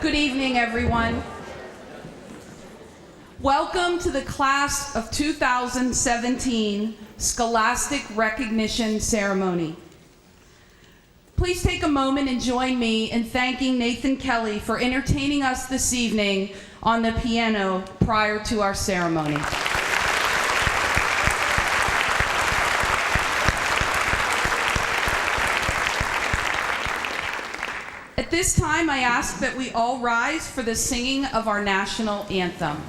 Good evening, everyone. Welcome to the Class of 2017 Scholastic Recognition Ceremony. Please take a moment and join me in thanking Nathan Kelly for entertaining us this evening on the piano prior to our ceremony. At this time, I ask that we all rise for the singing of our national anthem.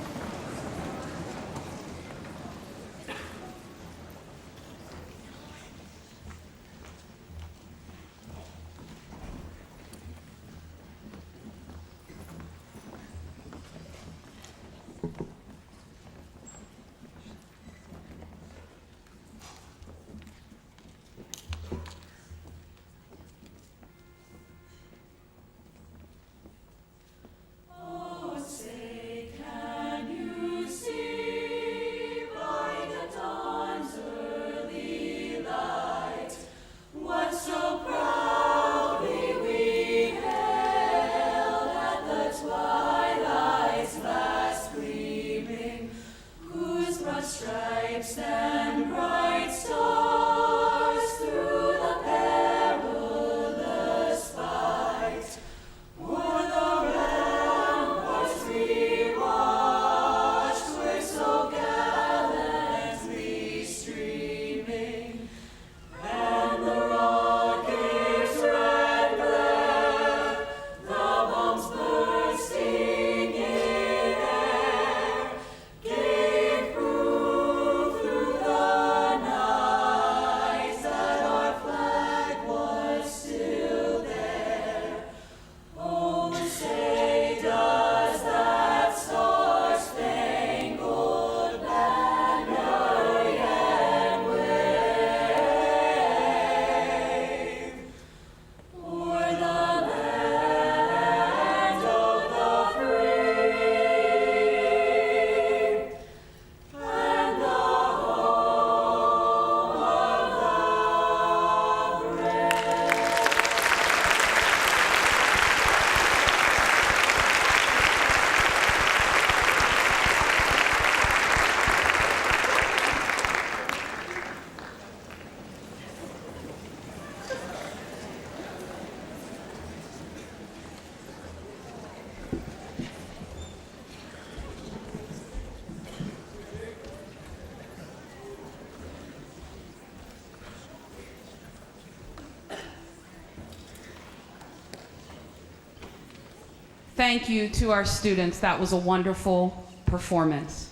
Thank you to our students. That was a wonderful performance.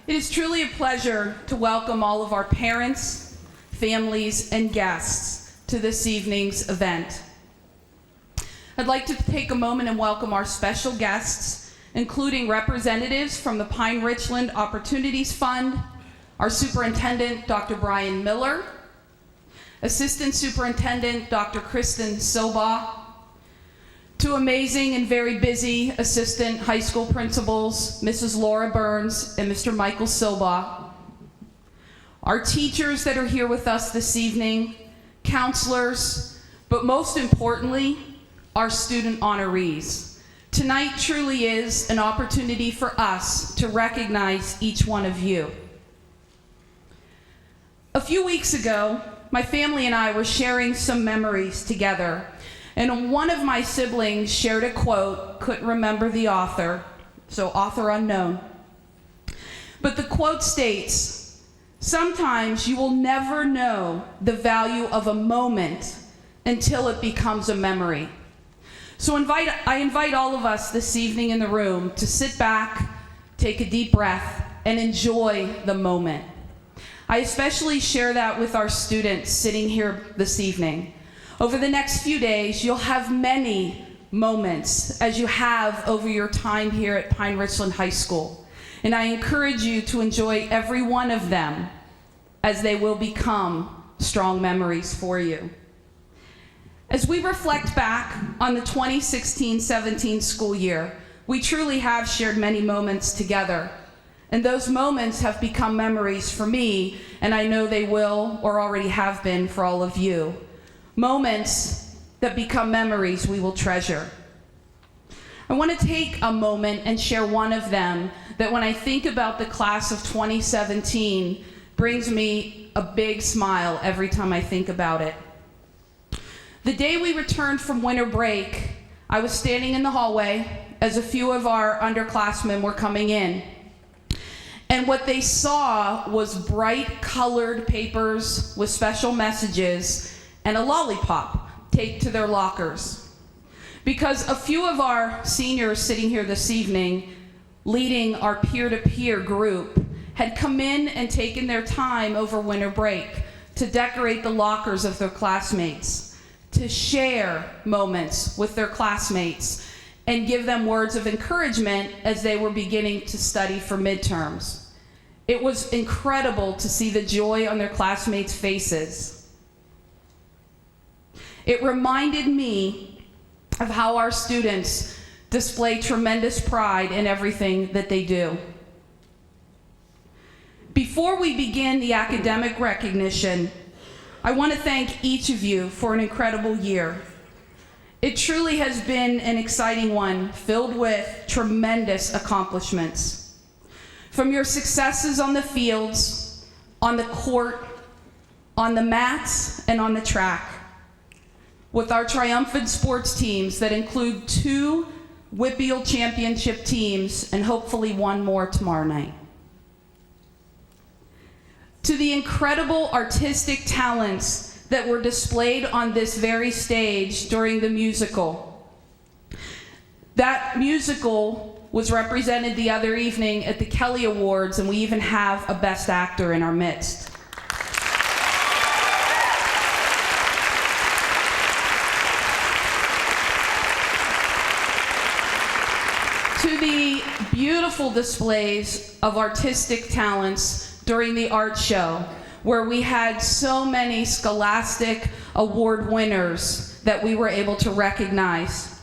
It is truly a pleasure to welcome all of our parents, families, and guests to this evening's event. I'd like to take a moment and welcome our special guests, including representatives from the Pine-Richland Opportunities Fund, our Superintendent, Dr. Brian Miller, Assistant Superintendent, Dr. Kristen Sobaugh, two amazing and very busy assistant high school principals, Mrs. Laura Burns and Mr. Michael Sobaugh, our teachers that are here with us this evening, counselors, but most importantly, our student honorees. Tonight truly is an opportunity for us to recognize each one of you. A few weeks ago, my family and I were sharing some memories together, and one of my siblings shared a quote, couldn't remember the author, so author unknown. But the quote states, "Sometimes you will never know the value of a moment until it becomes a memory." So I invite all of us this evening in the room to sit back, take a deep breath, and enjoy the moment. I especially share that with our students sitting here this evening. Over the next few days, you'll have many moments as you have over your time here at Pine-Richland High School. And I encourage you to enjoy every one of them as they will become strong memories for you. As we reflect back on the 2016-17 school year, we truly have shared many moments together. And those moments have become memories for me, and I know they will or already have been for all of you. Moments that become memories we will treasure. I want to take a moment and share one of them that when I think about the class of 2017 brings me a big smile every time I think about it. The day we returned from winter break, I was standing in the hallway as a few of our underclassmen were coming in. And what they saw was bright colored papers with special messages and a lollipop taped to their lockers. Because a few of our seniors sitting here this evening, leading our peer-to-peer group, had come in and taken their time over winter break to decorate the lockers of their classmates, to share moments with their classmates, and give them words of encouragement as they were beginning to study for midterms. It was incredible to see the joy on their classmates' faces. It reminded me of how our students display tremendous pride in everything that they do. Before we begin the academic recognition, I want to thank each of you for an incredible year. It truly has been an exciting one, filled with tremendous accomplishments. From your successes on the fields, on the court, on the mats, and on the track, with our triumphant sports teams that include 2 WPIAL championship teams and hopefully 1 more tomorrow night. To the incredible artistic talents that were displayed on this very stage during the musical. That musical was represented the other evening at the Kelly Awards, and we even have a Best Actor in our midst. To the beautiful displays of artistic talents during the art show, where we had so many Scholastic Award winners that we were able to recognize.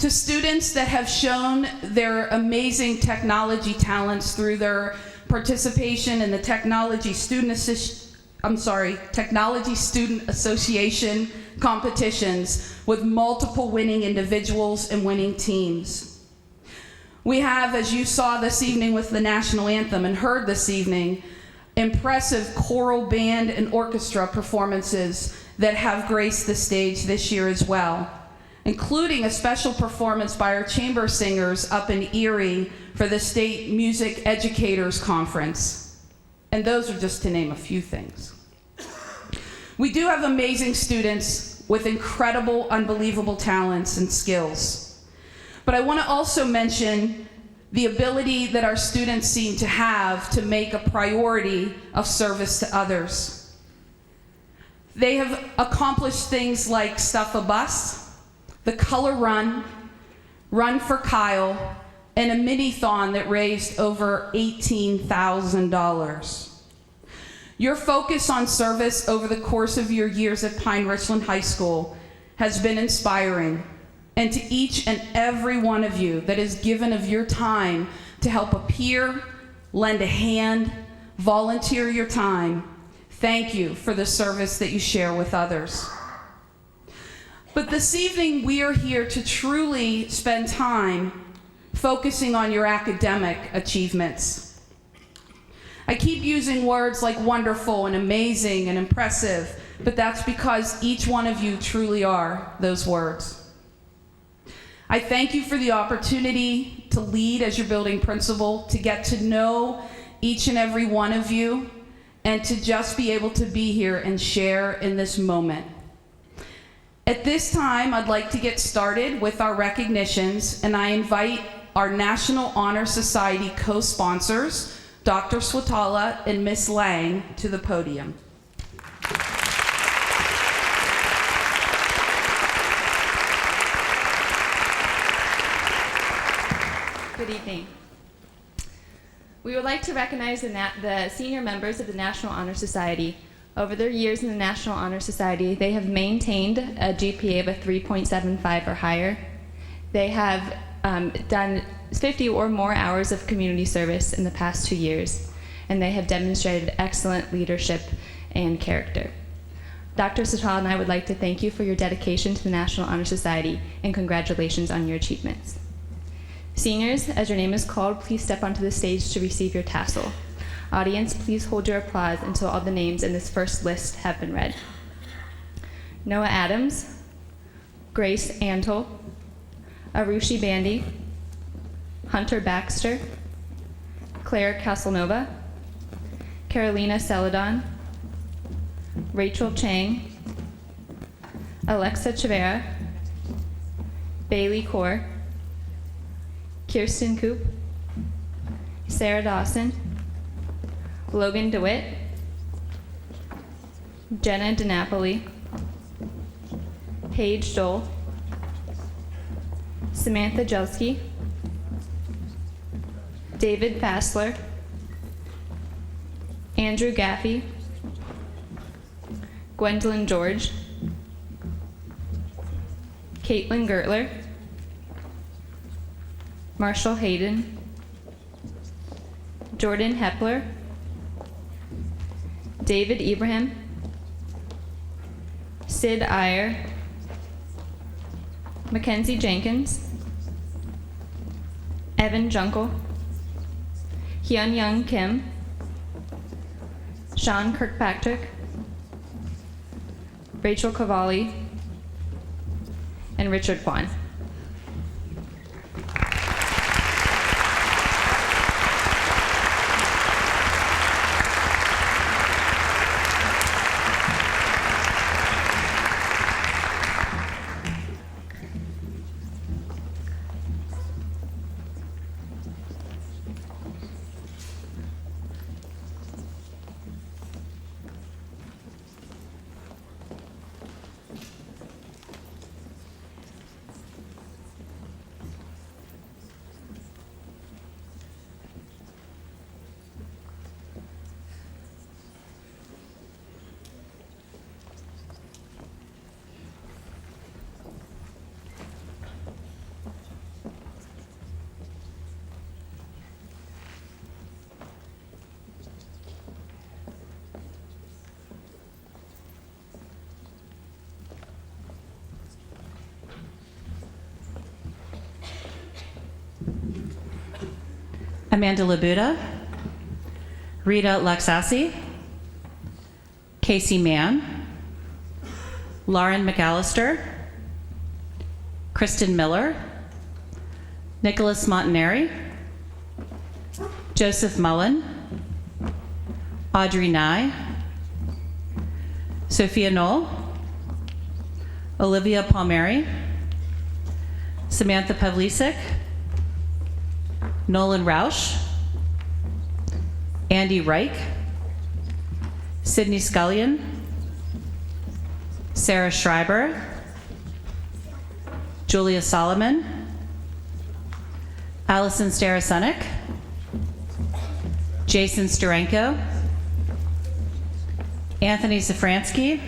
To students that have shown their amazing technology talents through their participation in the Technology Student Association competitions with multiple winning individuals and winning teams. We have, as you saw this evening with the national anthem and heard this evening, impressive choral band and orchestra performances that have graced the stage this year as well, including a special performance by our chamber singers up in Erie for the State Music Educators Conference. And those are just to name a few things. We do have amazing students with incredible, unbelievable talents and skills. But I want to also mention the ability that our students seem to have to make a priority of service to others. They have accomplished things like Stuff a Bus, the Color Run, Run for Kyle, and a mini-thon that raised over $18,000. Your focus on service over the course of your years at Pine-Richland High School has been inspiring. And to each and every one of you that is given of your time to help a peer, lend a hand, volunteer your time, thank you for the service that you share with others. But this evening, we are here to truly spend time focusing on your academic achievements. I keep using words like wonderful and amazing and impressive, but that's because each one of you truly are those words. I thank you for the opportunity to lead as your building principal, to get to know each and every one of you, and to just be able to be here and share in this moment. At this time, I'd like to get started with our recognitions, and I invite our National Honor Society co-sponsors, Dr. Swatala and Ms. Lang, to the podium. Good evening. We would like to recognize the senior members of the National Honor Society. Over their years in the National Honor Society, they have maintained a GPA of a 3.75 or higher. They have done 50 or more hours of community service in the past 2 years, and they have demonstrated excellent leadership and character. Dr. Satala and I would like to thank you for your dedication to the National Honor Society and congratulations on your achievements. Seniors, as your name is called, please step onto the stage to receive your tassel. Audience, please hold your applause until all the names in this first list have been read. Noah Adams, Grace Antle, Arushi Bandy, Hunter Baxter, Claire Casanova, Carolina Celadon, Rachel Chang, Alexa Chavera, Bailey Kaur, Kirsten Koop, Sarah Dawson, Logan DeWitt, Jenna DiNapoli, Paige Dole, Samantha Jelski, David Fassler, Andrew Gaffey, Gwendolyn George, Caitlin Gertler, Marshall Hayden, Jordan Hepler, David Ibrahim, Sid Iyer, Mackenzie Jenkins, Evan Junkel, Hyun Young Kim, Sean Kirkpatrick, Rachel Cavalli, and Richard Kwan. Amanda Labuda, Rita Laxassi, Casey Mann, Lauren McAllister, Kristen Miller, Nicholas Montanari, Joseph Mullen, Audrey Nye, Sophia Knoll, Olivia Palmieri, Samantha Pavlisik, Nolan Roush, Andy Reich, Sydney Scullion, Sarah Schreiber, Julia Solomon, Allison Starasunik, Jason Steranko, Anthony Zafransky,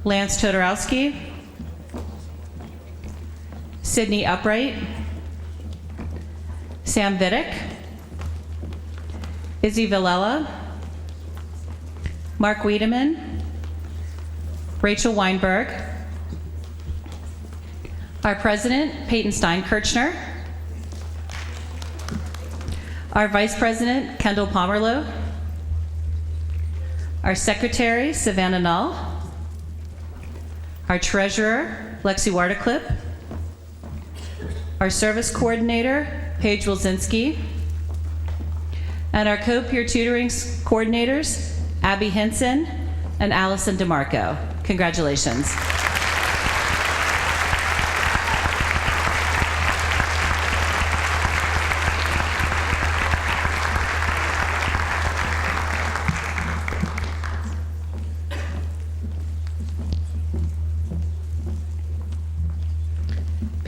Lance Todorowski, Sydney Upright, Sam Vidic, Izzy Villela, Mark Wiedemann, Rachel Weinberg, our president, Peyton Steinkirchner, our vice president, Kendall Pomerlow, our secretary, Savannah Null, our treasurer, Lexi Waterclip, our service coordinator, Paige Wilczynski, and our co-peer tutoring coordinators, Abby Hinson and Allison DeMarco. Congratulations.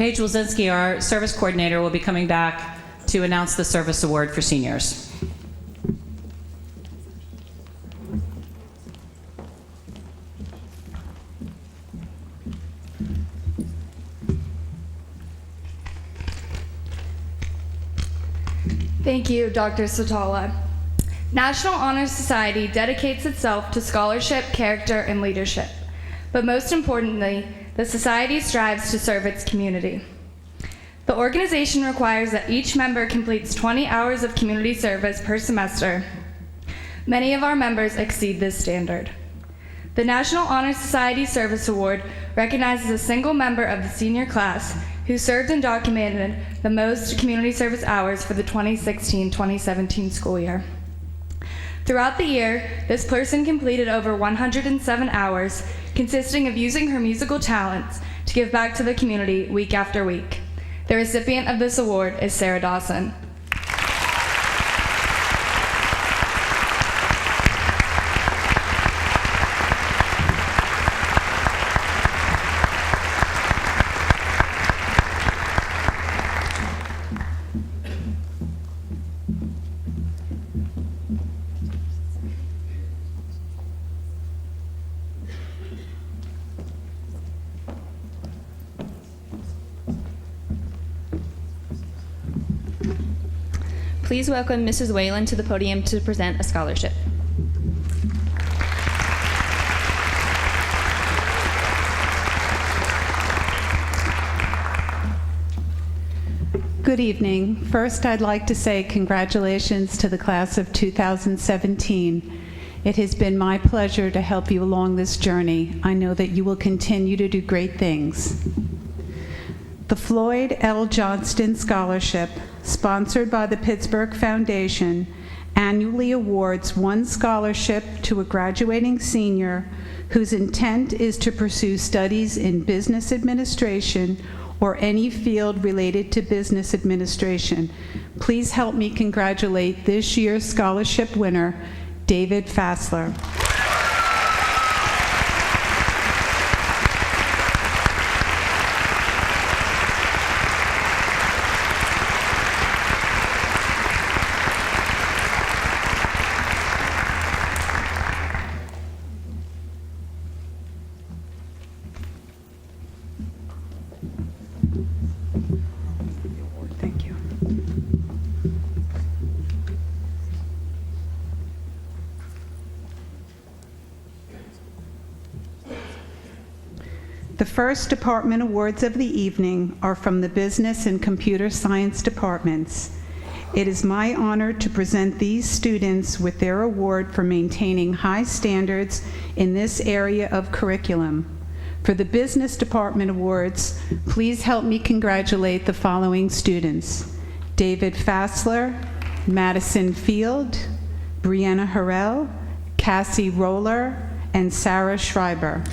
Paige Wilczynski, our service coordinator, will be coming back to announce the service award for seniors. Thank you, Dr. Satala. National Honor Society dedicates itself to scholarship, character, and leadership. But most importantly, the society strives to serve its community. The organization requires that each member completes 20 hours of community service per semester. Many of our members exceed this standard. The National Honor Society Service Award recognizes a single member of the senior class who served and documented the most community service hours for the 2016-2017 school year. Throughout the year, this person completed over 107 hours, consisting of using her musical talents to give back to the community week after week. The recipient of this award is Sarah Dawson. Please welcome Mrs. Whalen to the podium to present a scholarship. Good evening. First, I'd like to say congratulations to the class of 2017. It has been my pleasure to help you along this journey. I know that you will continue to do great things. The Floyd L. Johnston Scholarship, sponsored by the Pittsburgh Foundation, annually awards one scholarship to a graduating senior whose intent is to pursue studies in business administration or any field related to business administration. Please help me congratulate this year's scholarship winner, David Fassler. Thank you. The first department awards of the evening are from the Business and Computer Science departments. It is my honor to present these students with their award for maintaining high standards in this area of curriculum. For the Business Department Awards, please help me congratulate the following students: David Fassler, Madison Field, Brianna Harrell, Cassie Roller, and Sarah Schreiber.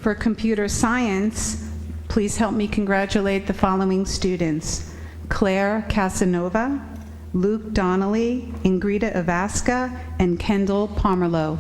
For computer science, please help me congratulate the following students: Claire Casanova, Luke Donnelly, Ingrida Ivasca, and Kendall Pomerlow.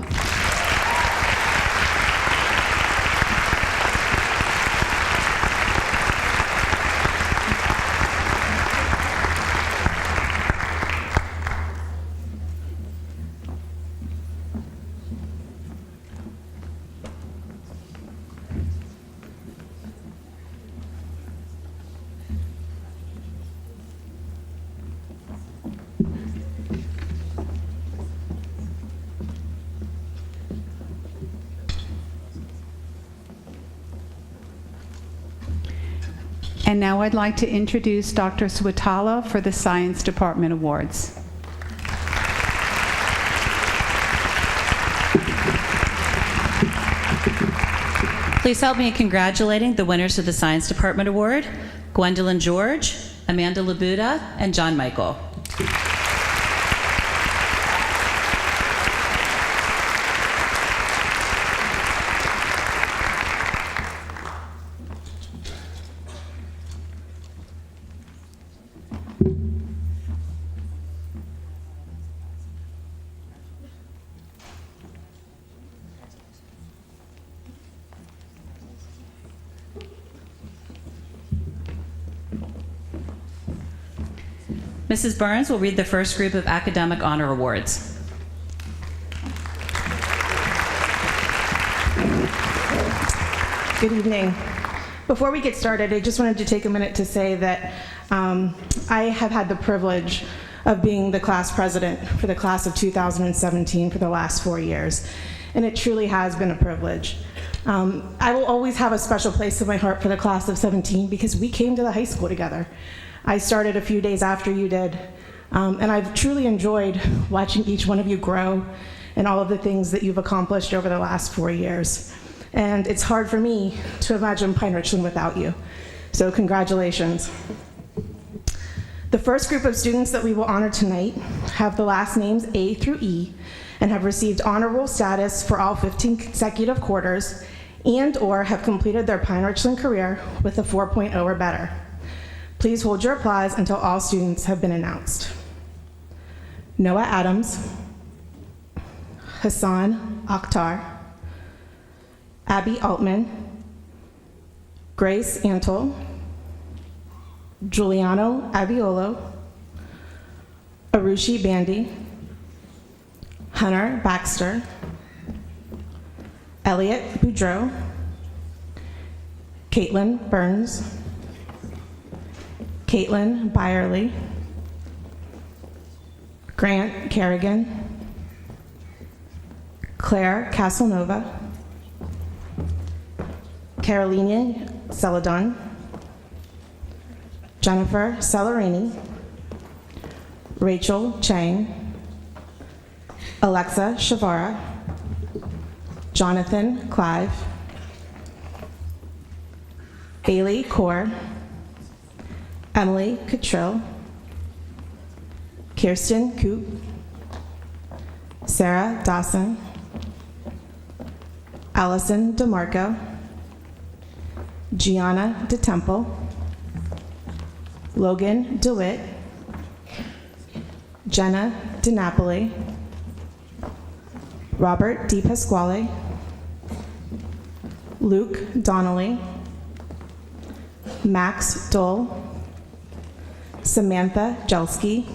And now I'd like to introduce Dr. Swatala for the Science Department Awards. Please help me in congratulating the winners of the Science Department Award: Gwendolyn George, Amanda Labuda, and John Michael. Mrs. Burns will read the first group of academic honor awards. Good evening. Before we get started, I just wanted to take a minute to say that I have had the privilege of being the class president for the class of 2017 for the last 4 years, and it truly has been a privilege. I will always have a special place in my heart for the class of 17 because we came to the high school together. I started a few days after you did, and I've truly enjoyed watching each one of you grow and all of the things that you've accomplished over the last 4 years. And it's hard for me to imagine Pine-Richland without you. So congratulations. The first group of students that we will honor tonight have the last names A through E and have received honor roll status for all 15 consecutive quarters and/or have completed their Pine-Richland career with a 4.0 or better. Please hold your applause until all students have been announced. Noah Adams, Hassan Akhtar, Abby Altman, Grace Antle, Giuliano Abiolo, Arushi Bandy, Hunter Baxter, Elliot Boudreau, Caitlin Burns, Caitlin Byerly, Grant Kerrigan, Claire Casanova, Carolina Celadon, Jennifer Cellarini, Rachel Chang, Alexa Shavara, Jonathan Clive, Bailey Kaur, Emily Cottrell, Kirsten Coop, Sarah Dawson, Allison DeMarco, Gianna DeTemple, Logan DeWitt, Jenna DiNapoli, Robert DiPasquale, Luke Donnelly, Max Dole, Samantha Jelski,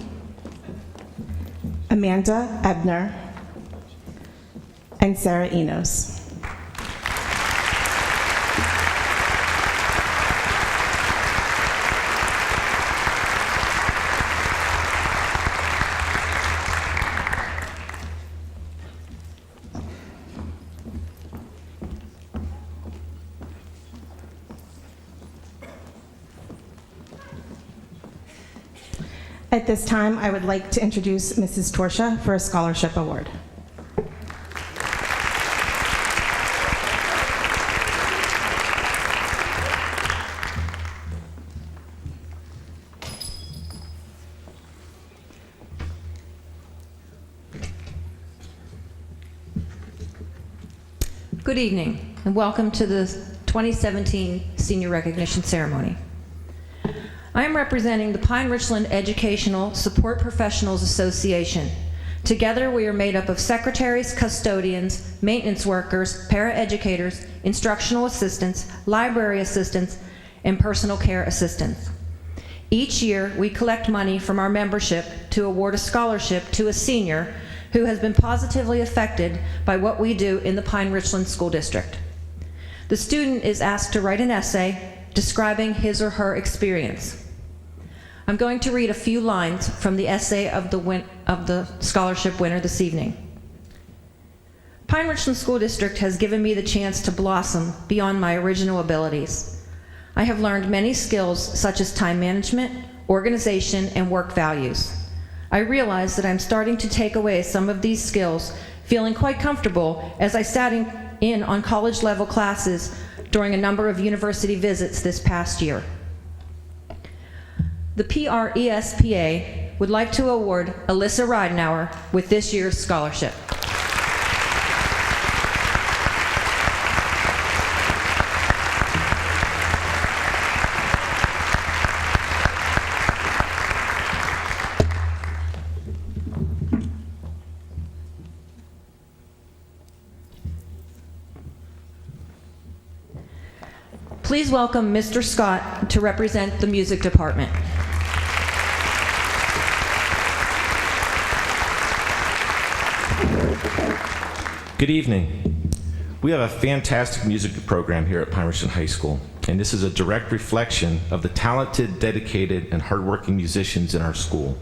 Amanda Ebner, and Sarah Enos. At this time, I would like to introduce Mrs. Torsha for a scholarship award. Good evening, and welcome to the 2017 Senior Recognition Ceremony. I am representing the Pine-Richland Educational Support Professionals Association. Together, we are made up of secretaries, custodians, maintenance workers, paraeducators, instructional assistants, library assistants, and personal care assistants. Each year, we collect money from our membership to award a scholarship to a senior who has been positively affected by what we do in the Pine-Richland School District. The student is asked to write an essay describing his or her experience. I'm going to read a few lines from the essay of the scholarship winner this evening. Pine-Richland School District has given me the chance to blossom beyond my original abilities. I have learned many skills such as time management, organization, and work values. I realize that I'm starting to take away some of these skills, feeling quite comfortable as I sat in on college-level classes during a number of university visits this past year. The PRESPA would like to award Alyssa Ridenauer with this year's scholarship. Please welcome Mr. Scott to represent the music department. Good evening. We have a fantastic music program here at Pine-Richland High School, and this is a direct reflection of the talented, dedicated, and hardworking musicians in our school.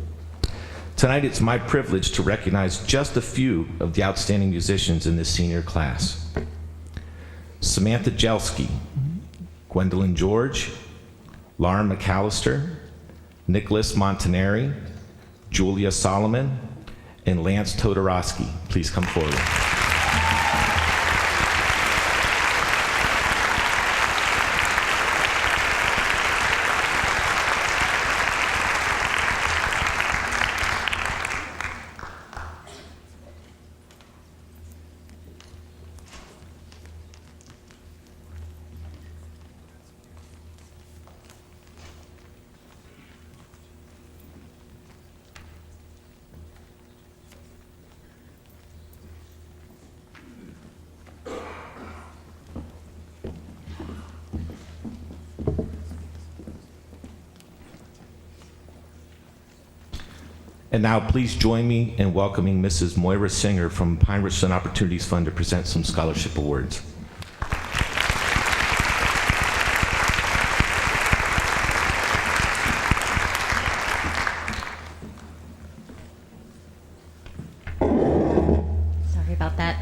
Tonight, it's my privilege to recognize just a few of the outstanding musicians in this senior class. Samantha Jelski, Gwendolyn George, Lauren McAllister, Nicholas Montanari, Julia Solomon, and Lance Todorowski. Please come forward. And now please join me in welcoming Mrs. Moira Singer from Pine-Richland Opportunities Fund to present some scholarship awards. Sorry about that.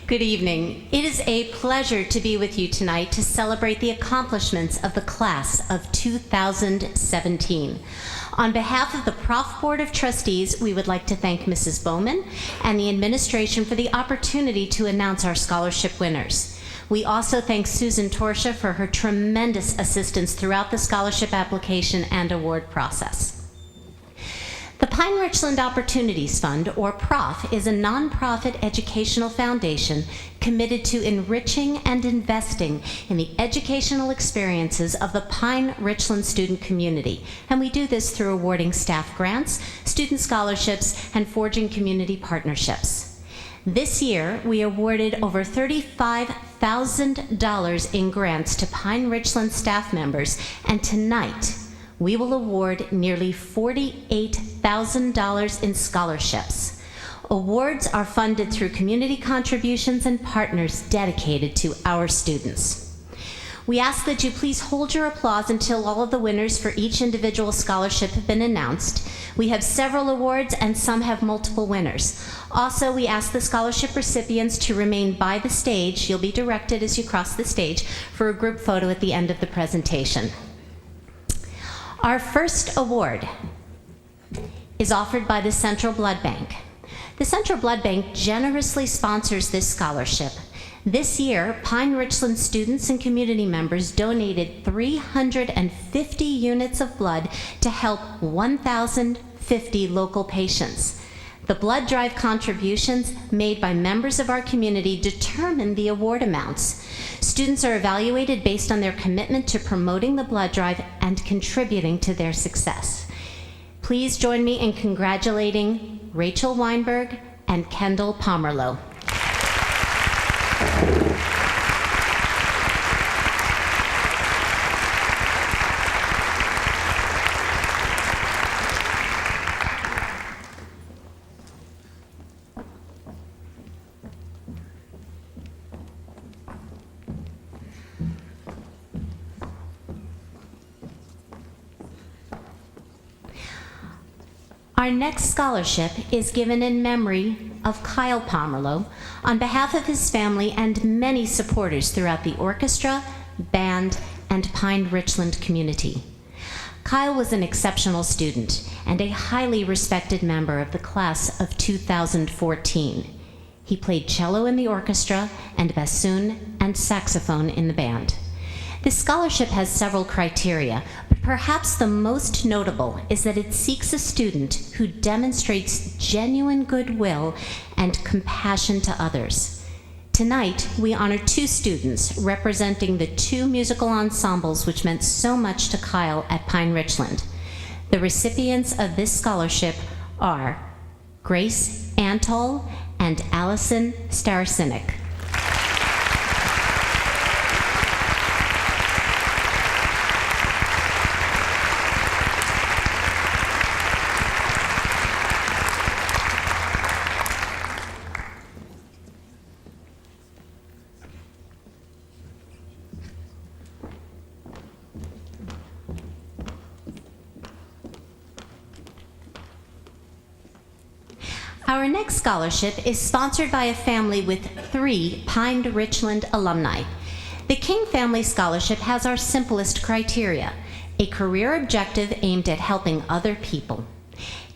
Good evening. It is a pleasure to be with you tonight to celebrate the accomplishments of the class of 2017. On behalf of the Prof Board of Trustees, we would like to thank Mrs. Bowman and the administration for the opportunity to announce our scholarship winners. We also thank Susan Torsha for her tremendous assistance throughout the scholarship application and award process. The Pine-Richland Opportunities Fund, or PROF, is a nonprofit educational foundation committed to enriching and investing in the educational experiences of the Pine-Richland student community. And we do this through awarding staff grants, student scholarships, and forging community partnerships. This year, we awarded over $35,000 in grants to Pine-Richland staff members, and tonight, we will award nearly $48,000 in scholarships. Awards are funded through community contributions and partners dedicated to our students. We ask that you please hold your applause until all of the winners for each individual scholarship have been announced. We have several awards and some have multiple winners. Also, we ask the scholarship recipients to remain by the stage. You'll be directed as you cross the stage for a group photo at the end of the presentation. Our first award is offered by the Central Blood Bank. The Central Blood Bank generously sponsors this scholarship. This year, Pine-Richland students and community members donated 350 units of blood to help 1,050 local patients. The blood drive contributions made by members of our community determine the award amounts. Students are evaluated based on their commitment to promoting the blood drive and contributing to their success. Please join me in congratulating Rachel Weinberg and Kendall Pomerlow. Our next scholarship is given in memory of Kyle Pomerlow on behalf of his family and many supporters throughout the orchestra, band, and Pine-Richland community. Kyle was an exceptional student and a highly respected member of the class of 2014. He played cello in the orchestra and bassoon and saxophone in the band. This scholarship has several criteria, but perhaps the most notable is that it seeks a student who demonstrates genuine goodwill and compassion to others. Tonight, we honor two students representing the two musical ensembles which meant so much to Kyle at Pine-Richland. The recipients of this scholarship are Grace Antol and Allison Starasinik. Our next scholarship is sponsored by a family with 3 Pine-Richland alumni. The King Family Scholarship has our simplest criteria, a career objective aimed at helping other people.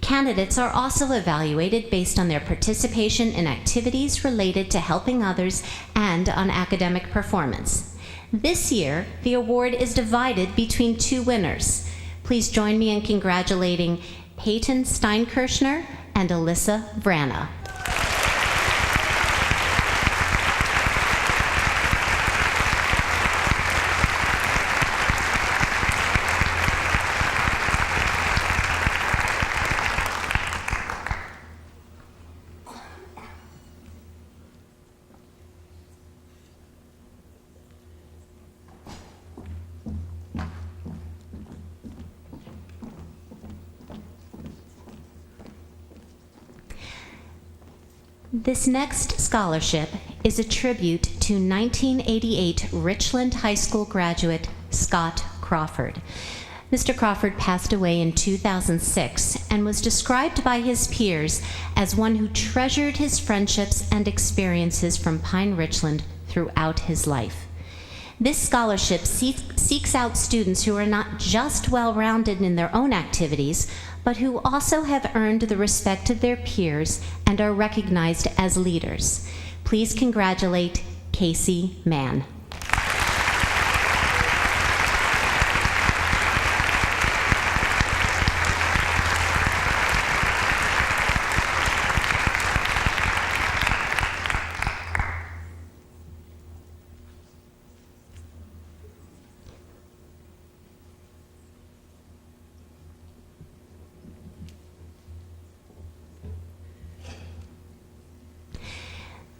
Candidates are also evaluated based on their participation in activities related to helping others and on academic performance. This year, the award is divided between 2 winners. Please join me in congratulating Peyton Steinkirchner and Alyssa Vrana. This next scholarship is a tribute to 1988 Richland High School graduate Scott Crawford. Mr. Crawford passed away in 2006 and was described by his peers as one who treasured his friendships and experiences from Pine-Richland throughout his life. This scholarship seeks out students who are not just well-rounded in their own activities, but who also have earned the respect of their peers and are recognized as leaders. Please congratulate Casey Mann.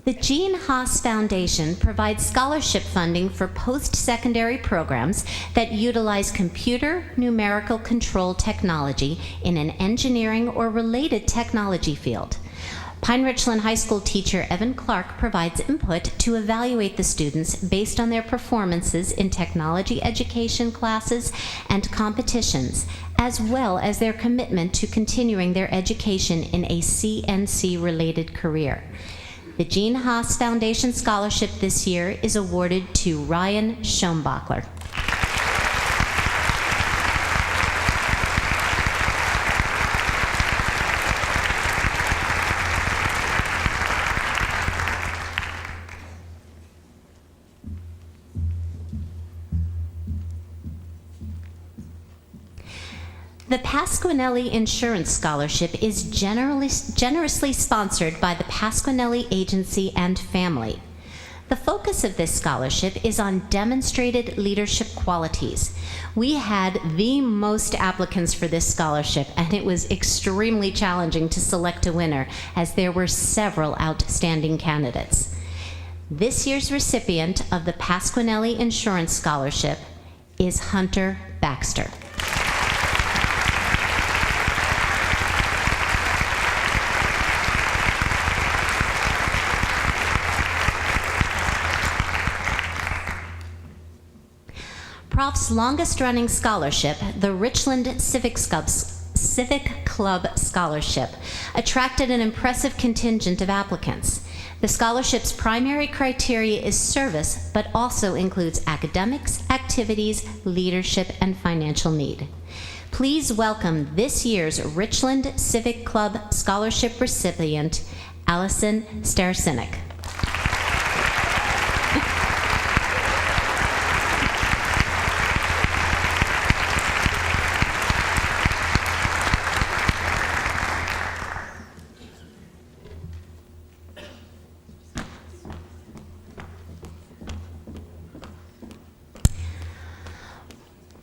The Gene Haas Foundation provides scholarship funding for post-secondary programs that utilize computer numerical control technology in an engineering or related technology field. Pine-Richland High School teacher Evan Clark provides input to evaluate the students based on their performances in technology education classes and competitions, as well as their commitment to continuing their education in a CNC-related career. The Gene Haas Foundation Scholarship this year is awarded to Ryan Schoenbachler. The Pasquinelli Insurance Scholarship is generously sponsored by the Pasquinelli Agency and family. The focus of this scholarship is on demonstrated leadership qualities. We had the most applicants for this scholarship, and it was extremely challenging to select a winner, as there were several outstanding candidates. This year's recipient of the Pasquinelli Insurance Scholarship is Hunter Baxter. Prof's longest-running scholarship, the Richland Civic Club Scholarship, attracted an impressive contingent of applicants. The scholarship's primary criteria is service, but also includes academics, activities, leadership, and financial need. Please welcome this year's Richland Civic Club Scholarship recipient, Allison Starasinik.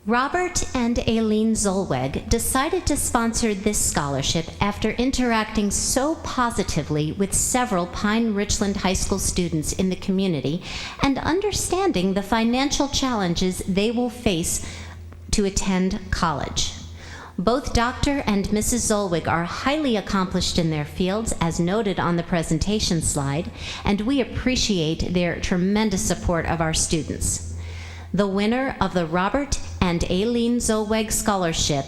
Robert and Aileen Zolweg decided to sponsor this scholarship after interacting so positively with several Pine-Richland High School students in the community and understanding the financial challenges they will face to attend college. Both Dr. and Mrs. Zolwig are highly accomplished in their fields, as noted on the presentation slide, and we appreciate their tremendous support of our students. The winner of the Robert and Aileen Zolweg Scholarship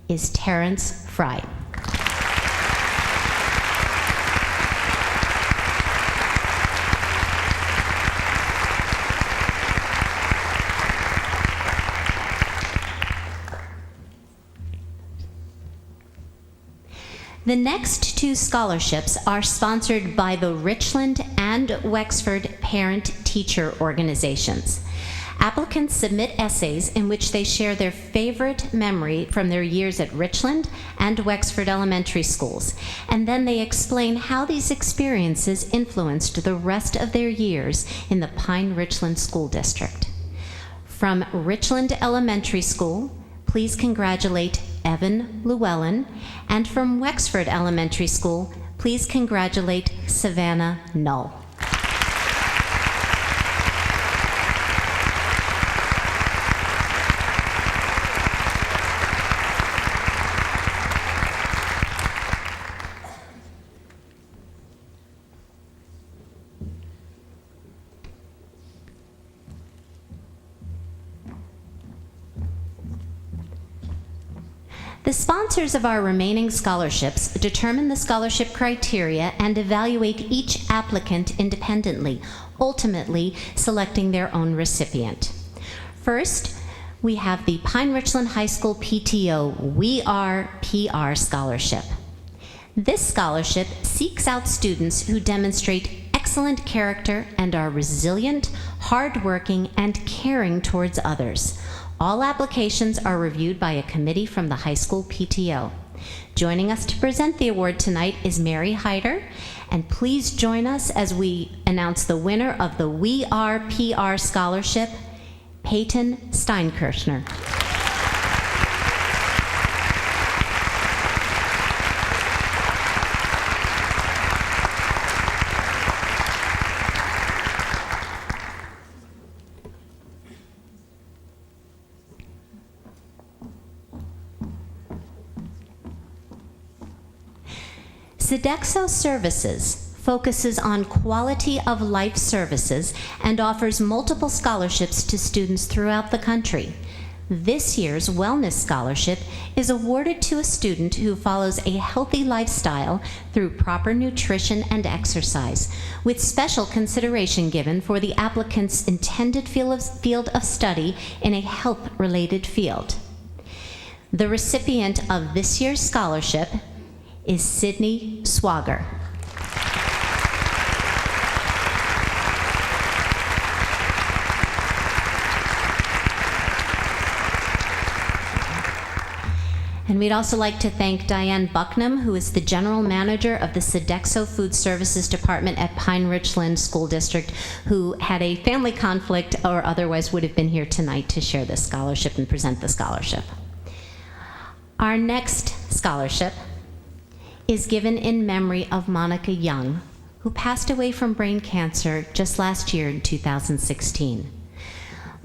is Terrence Fry. The next two scholarships are sponsored by the Richland and Wexford parent-teacher organizations. Applicants submit essays in which they share their favorite memory from their years at Richland and Wexford elementary schools, and then they explain how these experiences influenced the rest of their years in the Pine-Richland School District. From Richland Elementary School, please congratulate Evan Llewellyn, and from Wexford Elementary School, please congratulate Savannah Null. The sponsors of our remaining scholarships determine the scholarship criteria and evaluate each applicant independently, ultimately selecting their own recipient. First, we have the Pine-Richland High School PTO We Are PR Scholarship. This scholarship seeks out students who demonstrate excellent character and are resilient, hardworking, and caring towards others. All applications are reviewed by a committee from the high school PTO. Joining us to present the award tonight is Mary Hyder, and please join us as we announce the winner of the We Are PR Scholarship, Peyton Steinkirchner. Sodexo Services focuses on quality of life services and offers multiple scholarships to students throughout the country. This year's Wellness Scholarship is awarded to a student who follows a healthy lifestyle through proper nutrition and exercise, with special consideration given for the applicant's intended field of study in a health-related field. The recipient of this year's scholarship is Sydney Swager. And we'd also like to thank Diane Bucknam, who is the General Manager of the Sodexo Food Services Department at Pine-Richland School District, who had a family conflict or otherwise would have been here tonight to share this scholarship and present the scholarship. Our next scholarship is given in memory of Monica Young, who passed away from brain cancer just last year in 2016.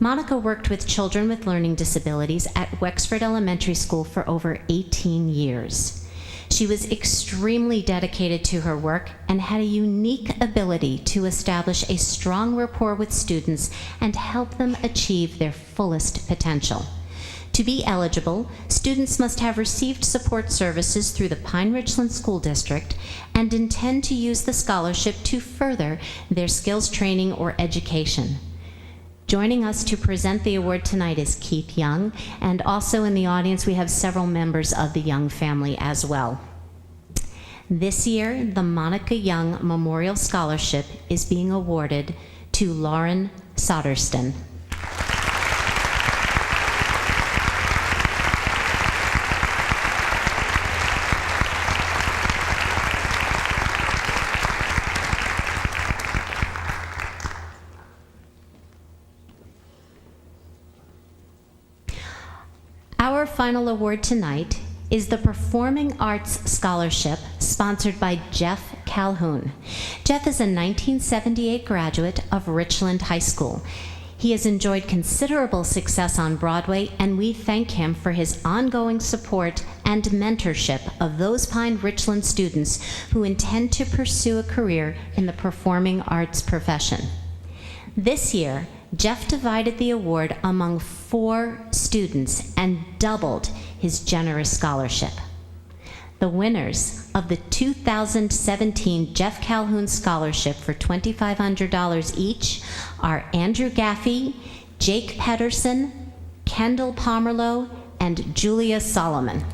Monica worked with children with learning disabilities at Wexford Elementary School for over 18 years. She was extremely dedicated to her work and had a unique ability to establish a strong rapport with students and help them achieve their fullest potential. To be eligible, students must have received support services through the Pine-Richland School District and intend to use the scholarship to further their skills training or education. Joining us to present the award tonight is Keith Young, and also in the audience we have several members of the Young family as well. This year, the Monica Young Memorial Scholarship is being awarded to Lauren Soderston. Our final award tonight is the Performing Arts Scholarship, sponsored by Jeff Calhoun. Jeff is a 1978 graduate of Richland High School. He has enjoyed considerable success on Broadway, and we thank him for his ongoing support and mentorship of those Pine-Richland students who intend to pursue a career in the performing arts profession. This year, Jeff divided the award among 4 students and doubled his generous scholarship. The winners of the 2017 Jeff Calhoun Scholarship for $2,500 each are Andrew Gaffey, Jake Pedersen, Kendall Pomerlow, and Julia Solomon.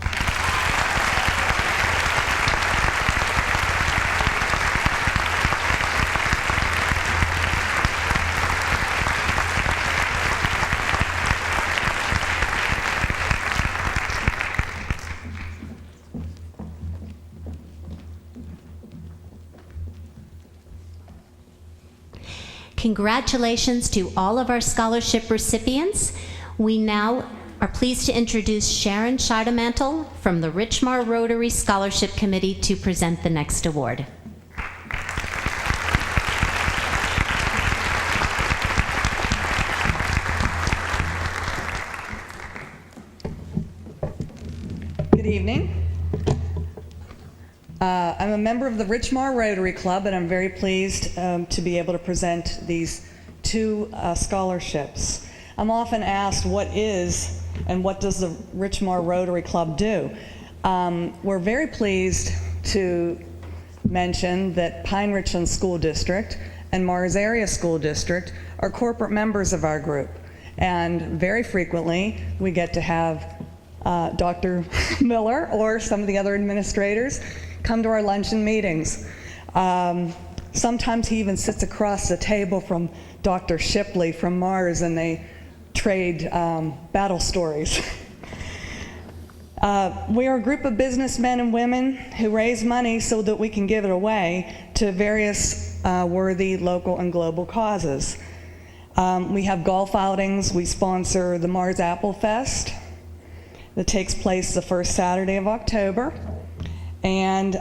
Congratulations to all of our scholarship recipients. We now are pleased to introduce Sharon Scheidemantel from the Richmar Rotary Scholarship Committee to present the next award. Good evening. I'm a member of the Richmar Rotary Club, and I'm very pleased to be able to present these two scholarships. I'm often asked what is and what does the Richmar Rotary Club do? We're very pleased to mention that Pine-Richland School District and Mars Area School District are corporate members of our group. And very frequently, we get to have Dr. Miller or some of the other administrators come to our luncheon meetings. Sometimes he even sits across the table from Dr. Shipley from Mars, and they trade battle stories. We are a group of businessmen and women who raise money so that we can give it away to various worthy local and global causes. We have golf outings. We sponsor the Mars Apple Fest that takes place the first Saturday of October. And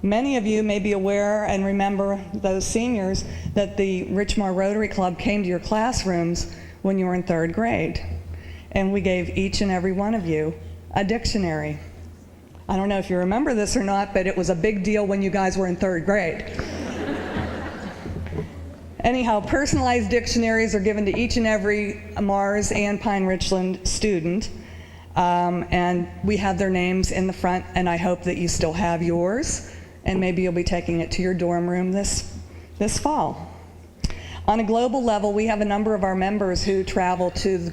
many of you may be aware and remember, those seniors, that the Richmar Rotary Club came to your classrooms when you were in 3rd grade. And we gave each and every one of you a dictionary. I don't know if you remember this or not, but it was a big deal when you guys were in 3rd grade. Anyhow, personalized dictionaries are given to each and every Mars and Pine-Richland student. And we have their names in the front, and I hope that you still have yours, and maybe you'll be taking it to your dorm room this fall. On a global level, we have a number of our members who travel to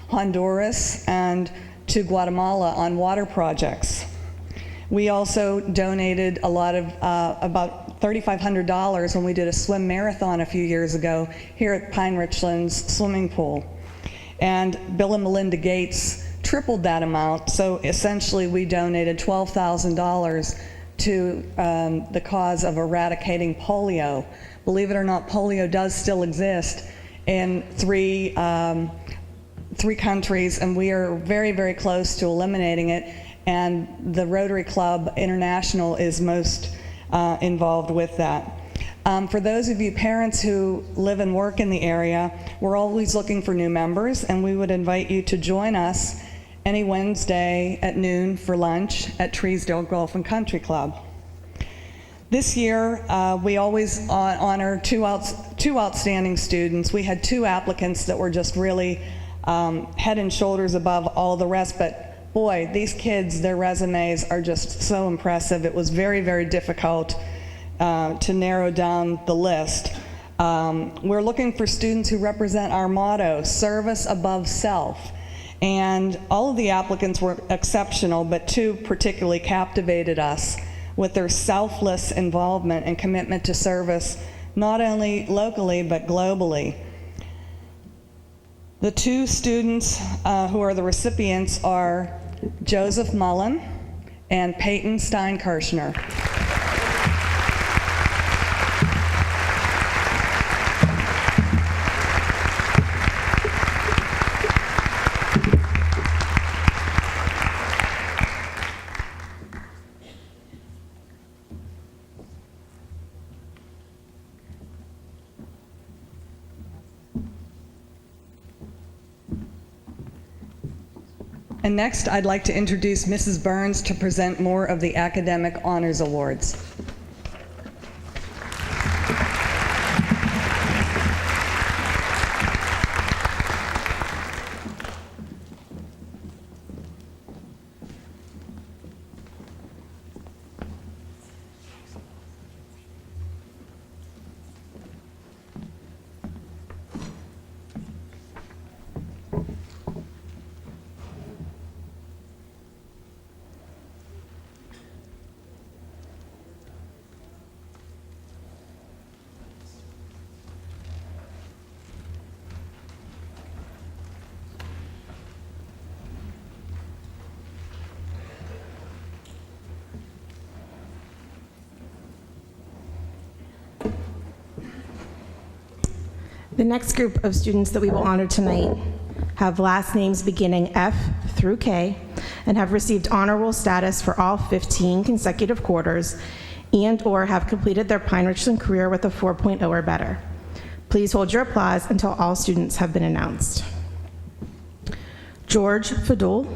Honduras and to Guatemala on water projects. We also donated a lot of, about $3,500 when we did a swim marathon a few years ago here at Pine-Richland's swimming pool. And Bill and Melinda Gates tripled that amount, so essentially we donated $12,000 to the cause of eradicating polio. Believe it or not, polio does still exist in three countries, and we are very, very close to eliminating it, and the Rotary Club International is most involved with that. For those of you parents who live and work in the area, we're always looking for new members, and we would invite you to join us any Wednesday at noon for lunch at Treesdale Golf and Country Club. This year, we always honor two outstanding students. We had 2 applicants that were just really head and shoulders above all the rest, but boy, these kids, their resumes are just so impressive. It was very, very difficult to narrow down the list. We're looking for students who represent our motto, service above self. And all of the applicants were exceptional, but 2 particularly captivated us with their selfless involvement and commitment to service, not only locally, but globally. The 2 students who are the recipients are Joseph Mullen and Peyton Steinkirchner. And next, I'd like to introduce Mrs. Burns to present more of the Academic Honors Awards. The next group of students that we will honor tonight have last names beginning F through K and have received honor roll status for all 15 consecutive quarters and/or have completed their Pine-Richland career with a 4.0 or better. Please hold your applause until all students have been announced. George Fadul,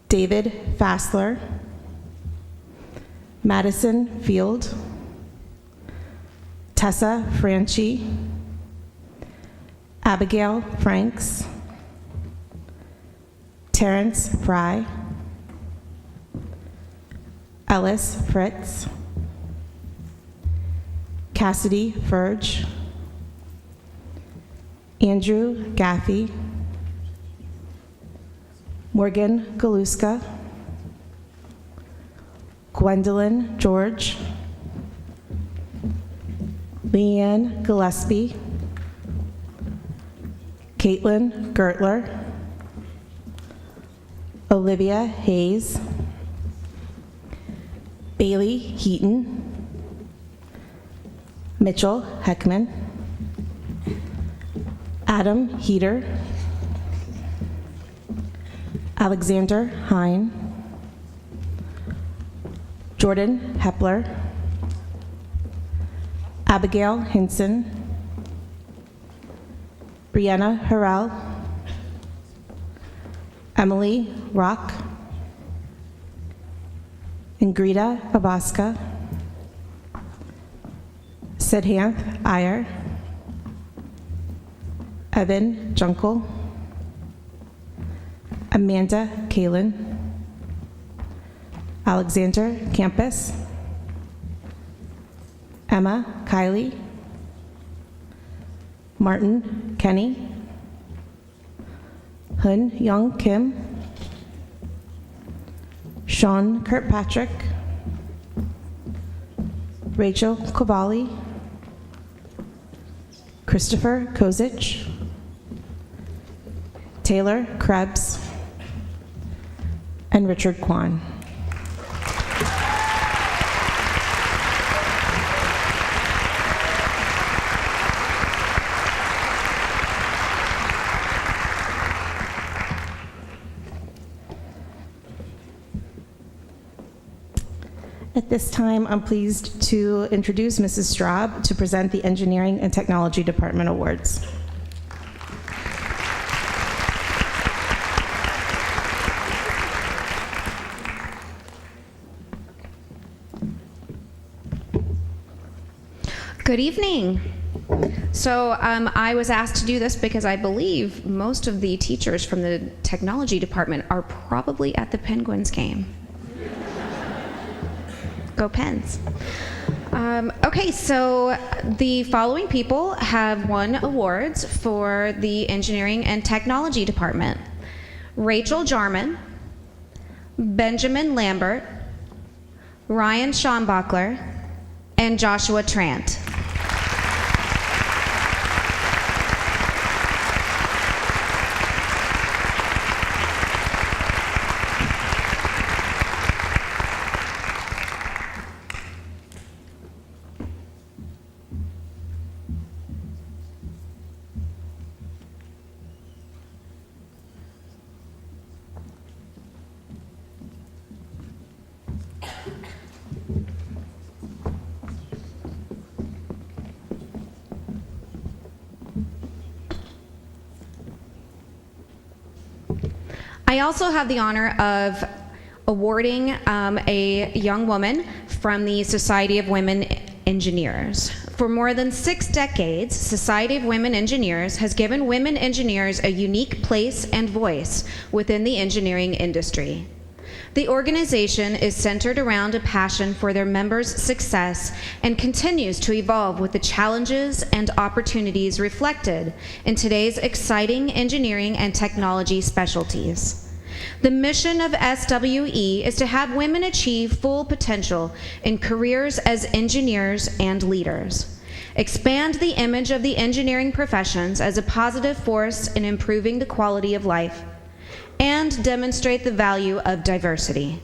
David Fassler, Madison Field, Tessa Franchi, Abigail Franks, Terrence Fry, Ellis Fritz, Cassidy Furge, Andrew Gaffey, Morgan Galuska, Gwendolyn George, Leanne Gillespie, Caitlin Gertler, Olivia Hayes, Bailey Heaton, Mitchell Heckman, Adam Heater, Alexander Hine, Jordan Hepler, Abigail Hinson, Brianna Harrell, Emily Rock, Ingrida Abaska, Siddhanth Iyer, Evan Junkel, Amanda Kalin, Alexander Campus, Emma Kiley, Martin Kenny, Hun Young Kim, Sean Kirkpatrick, Rachel Cavalli, Christopher Kozich, Taylor Krebs, and Richard Kwan. At this time, I'm pleased to introduce Mrs. Straub to present the Engineering and Technology Department Awards. Good evening. So I was asked to do this because I believe most of the teachers from the technology department are probably at the Penguins game. Go Pens. Okay, so the following people have won awards for the Engineering and Technology Department. Rachel Jarman, Benjamin Lambert, Ryan Schambachler, and Joshua Trant. I also have the honor of awarding a young woman from the Society of Women Engineers. For more than 6 decades, Society of Women Engineers has given women engineers a unique place and voice within the engineering industry. The organization is centered around a passion for their members' success and continues to evolve with the challenges and opportunities reflected in today's exciting engineering and technology specialties. The mission of SWE is to have women achieve full potential in careers as engineers and leaders, expand the image of the engineering professions as a positive force in improving the quality of life, and demonstrate the value of diversity.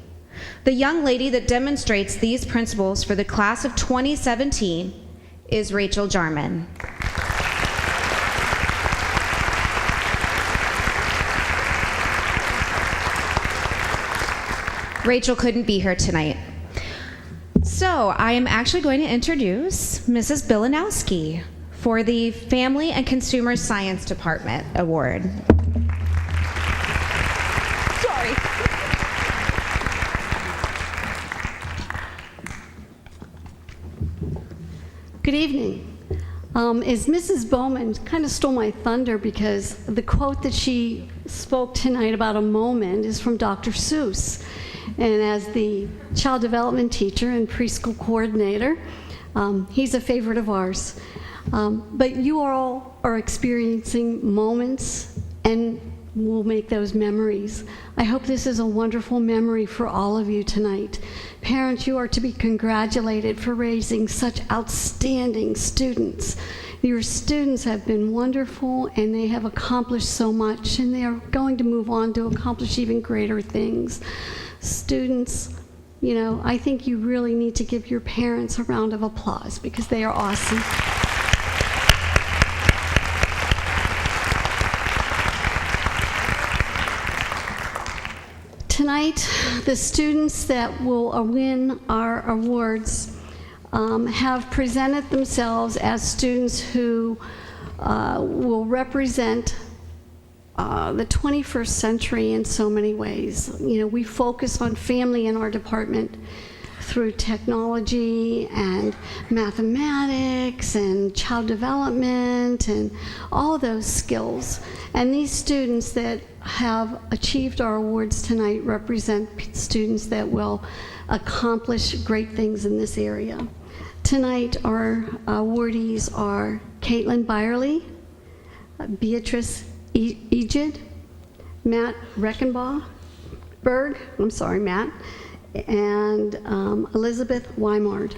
The young lady that demonstrates these principles for the class of 2017 is Rachel Jarman. Rachel couldn't be here tonight. So I am actually going to introduce Mrs. Bilanowski for the Family and Consumer Science Department Award. Sorry. Good evening. As Mrs. Bowman kind of stole my thunder because the quote that she spoke tonight about a moment is from Dr. Seuss. And as the child development teacher and preschool coordinator, he's a favorite of ours. But you all are experiencing moments and will make those memories. I hope this is a wonderful memory for all of you tonight. Parents, you are to be congratulated for raising such outstanding students. Your students have been wonderful and they have accomplished so much, and they are going to move on to accomplish even greater things. Students, you know, I think you really need to give your parents a round of applause because they are awesome. Tonight, the students that will win our awards have presented themselves as students who will represent the 21st century in so many ways. You know, we focus on family in our department through technology and mathematics and child development and all of those skills. And these students that have achieved our awards tonight represent students that will accomplish great things in this area. Tonight, our awardees are Caitlin Byerly, Beatrice Egid, Matt Reckenbaugh, Matt, and Elizabeth Wymard.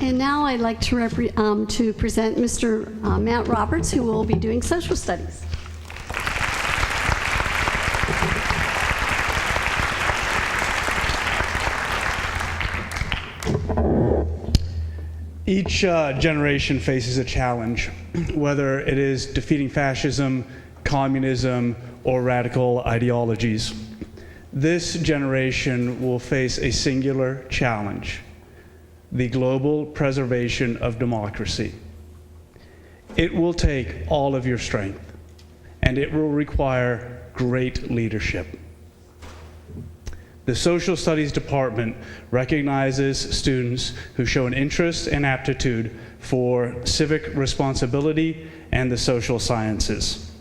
And now I'd like to present Mr. Matt Roberts, who will be doing social studies. Each generation faces a challenge, whether it is defeating fascism, communism, or radical ideologies. This generation will face a singular challenge: the global preservation of democracy. It will take all of your strength, and it will require great leadership. The Social Studies Department recognizes students who show an interest and aptitude for civic responsibility and the social sciences.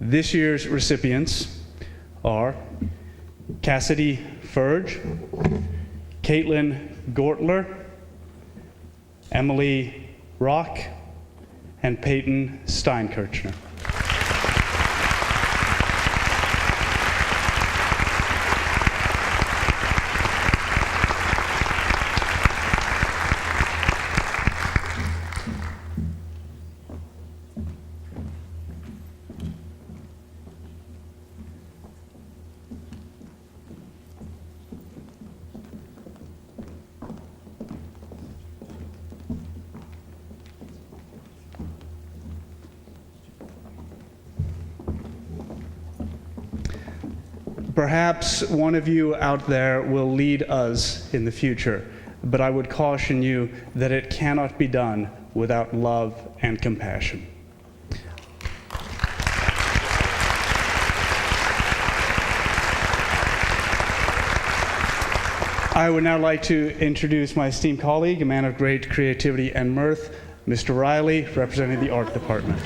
This year's recipients are Cassidy Furge, Caitlin Gortler, Emily Rock, and Peyton Steinkirchner. Perhaps one of you out there will lead us in the future, but I would caution you that it cannot be done without love and compassion. I would now like to introduce my esteemed colleague, a man of great creativity and mirth, Mr. Riley, representing the Art Department.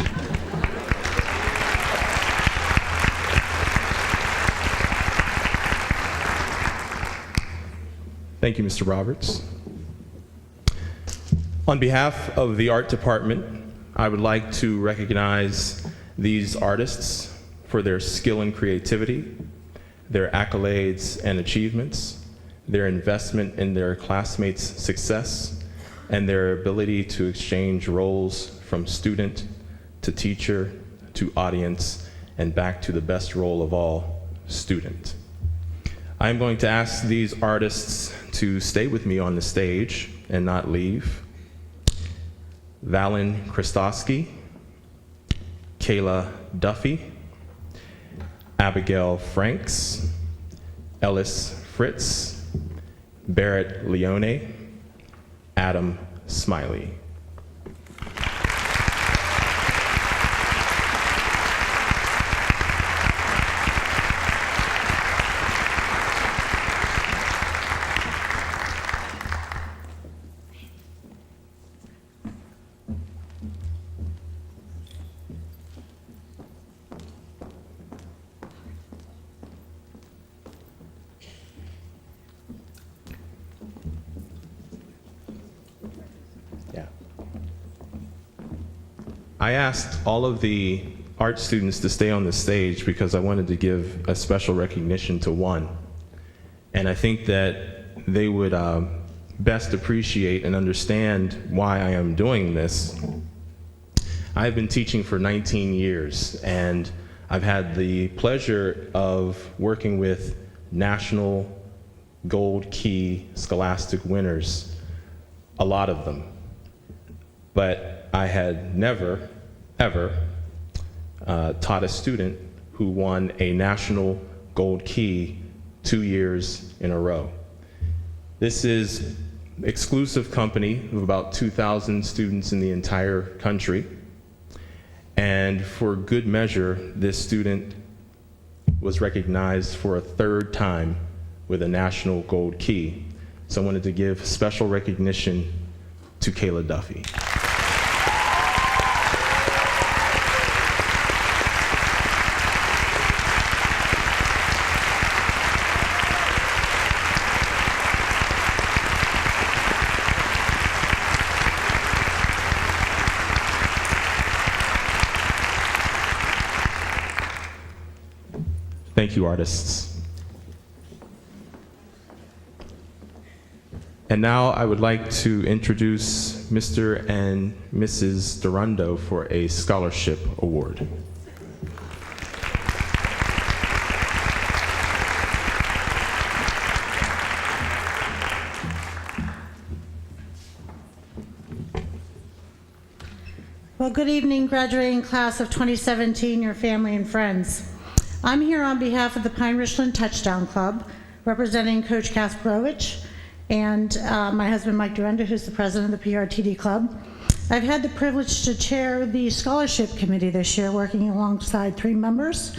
Thank you, Mr. Roberts. On behalf of the Art Department, I would like to recognize these artists for their skill and creativity, their accolades and achievements, their investment in their classmates' success, and their ability to exchange roles from student to teacher to audience and back to the best role of all, student. I'm going to ask these artists to stay with me on the stage and not leave. Valen Christosky, Kayla Duffy, Abigail Franks, Ellis Fritz, Barrett Leone, Adam Smiley. I asked all of the art students to stay on the stage because I wanted to give a special recognition to one. And I think that they would best appreciate and understand why I am doing this. I've been teaching for 19 years, and I've had the pleasure of working with national Gold Key Scholastic winners, a lot of them. But I had never, ever taught a student who won a national Gold Key 2 years in a row. This is exclusive company of about 2,000 students in the entire country. And for good measure, this student was recognized for a third time with a national Gold Key. So I wanted to give special recognition to Kayla Duffy. Thank you, artists. And now I would like to introduce Mr. and Mrs. Durando for a scholarship award. Well, good evening, graduating class of 2017, your family and friends. I'm here on behalf of the Pine-Richland Touchdown Club, representing Coach Kasparovich and my husband, Mike Duranda, who's the president of the PRTD Club. I've had the privilege to chair the scholarship committee this year, working alongside 3 members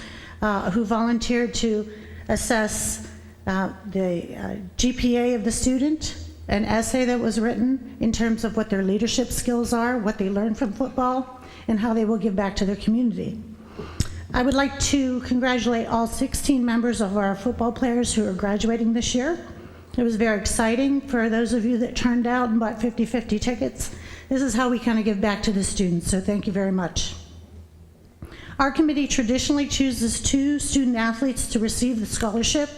who volunteered to assess the GPA of the student, an essay that was written in terms of what their leadership skills are, what they learned from football, and how they will give back to their community. I would like to congratulate all 16 members of our football players who are graduating this year. It was very exciting for those of you that turned out and bought 50-50 tickets. This is how we kind of give back to the students, so thank you very much. Our committee traditionally chooses 2 student athletes to receive the scholarship.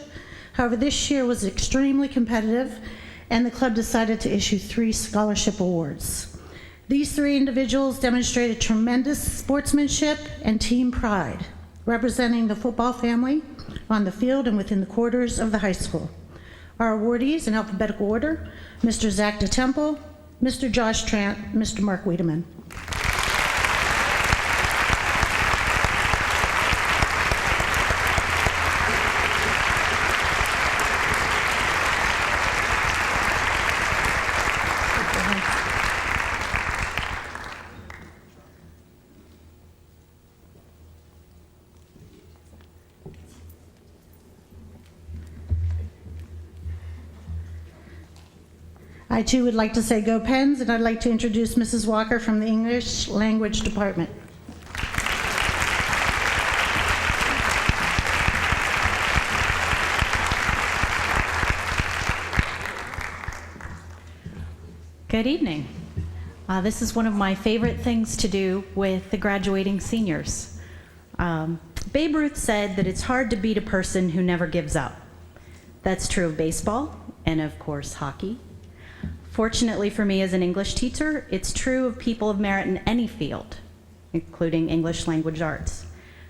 However, this year was extremely competitive, and the club decided to issue 3 scholarship awards. These 3 individuals demonstrated tremendous sportsmanship and team pride, representing the football family on the field and within the quarters of the high school. Our awardees in alphabetical order: Mr. Zach DeTemple, Mr. Josh Trant, Mr. Mark Wiedemann. I too would like to say go Pens, and I'd like to introduce Mrs. Walker from the English Language Department. Good evening. This is one of my favorite things to do with the graduating seniors. Babe Ruth said that it's hard to beat a person who never gives up. That's true of baseball and, of course, hockey. Fortunately for me as an English teacher, it's true of people of merit in any field, including English language arts.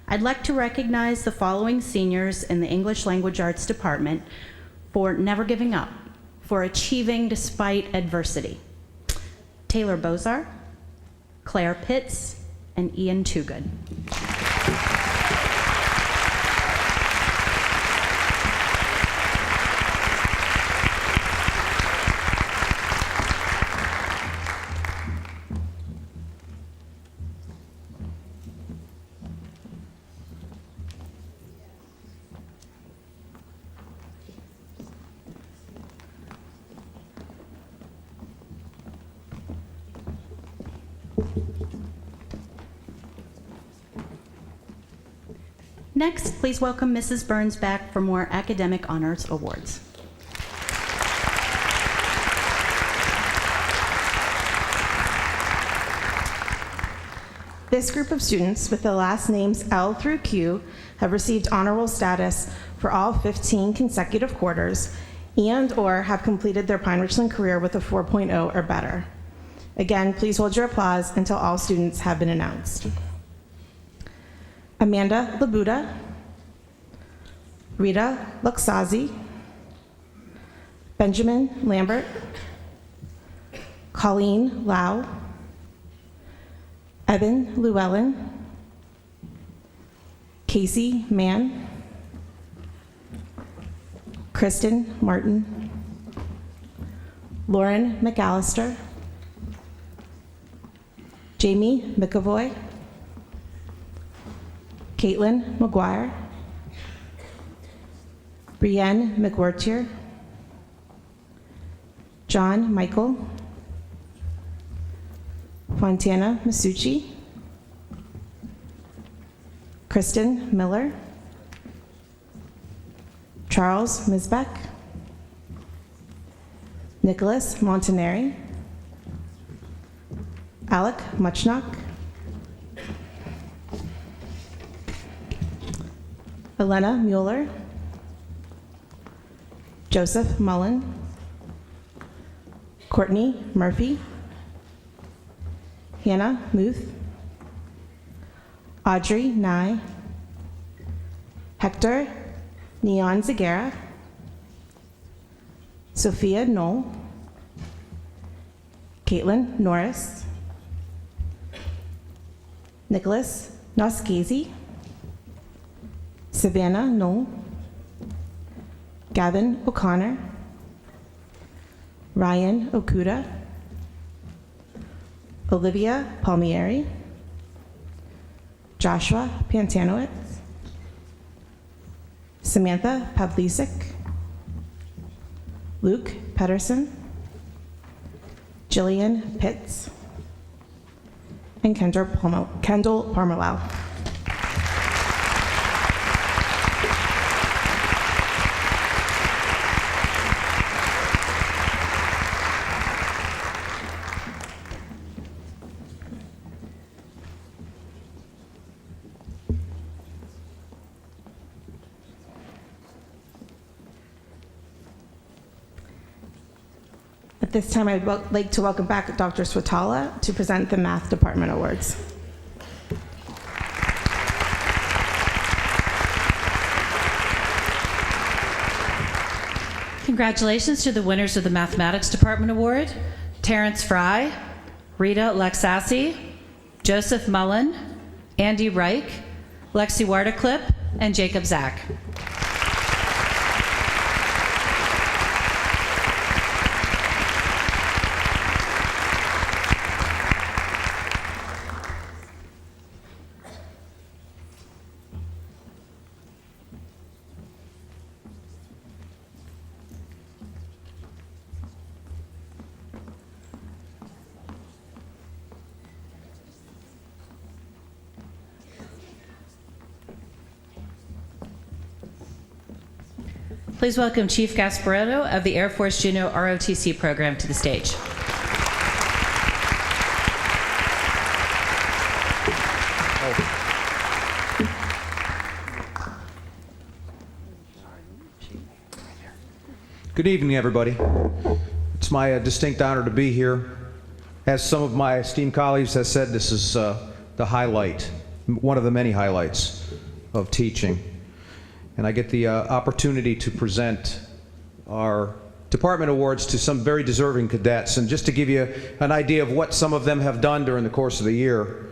I'd like to recognize the following seniors in the English language arts department for never giving up, for achieving despite adversity. Taylor Bozar, Claire Pitts, and Ian Toogood. Next, please welcome Mrs. Burns back for more academic honors awards. This group of students with the last names L through Q have received honorable status for all 15 consecutive quarters and/or have completed their Pine-Richland career with a 4.0 or better. Again, please hold your applause until all students have been announced. Amanda Labuda, Rita Luxazi, Benjamin Lambert, Colleen Lau, Evan Llewellyn, Casey Mann, Kristen Martin, Lauren McAllister, Jamie McAvoy, Caitlin McGuire, Brienne McWhirtier, John Michael, Fontana Masucci, Kristen Miller, Charles Misbeck, Nicholas Montanari, Alec Muchnock, Elena Mueller, Joseph Mullen, Courtney Murphy, Hannah Muth, Audrey Nye, Hector Neon Zagara, Sophia Knoll, Caitlin Norris, Nicholas Noskazy, Savannah Knoll, Gavin O'Connor, Ryan Okuda, Olivia Palmieri, Joshua Pantanowitz, Samantha Pavlicic, Luke Pedersen, Jillian Pitts, and Kendall Parmawell. At this time, I'd like to welcome back Dr. Swatala to present the Math Department Awards. Congratulations to the winners of the Mathematics Department Award, Terrence Fry, Rita Lexassi, Joseph Mullen, Andy Reich, Lexi Wardaclip, and Jacob Zach. Please welcome Chief Gasparetto of the Air Force Juneau ROTC program to the stage. Good evening, everybody. It's my distinct honor to be here. As some of my esteemed colleagues have said, this is the highlight, one of the many highlights of teaching. And I get the opportunity to present our department awards to some very deserving cadets. And just to give you an idea of what some of them have done during the course of the year,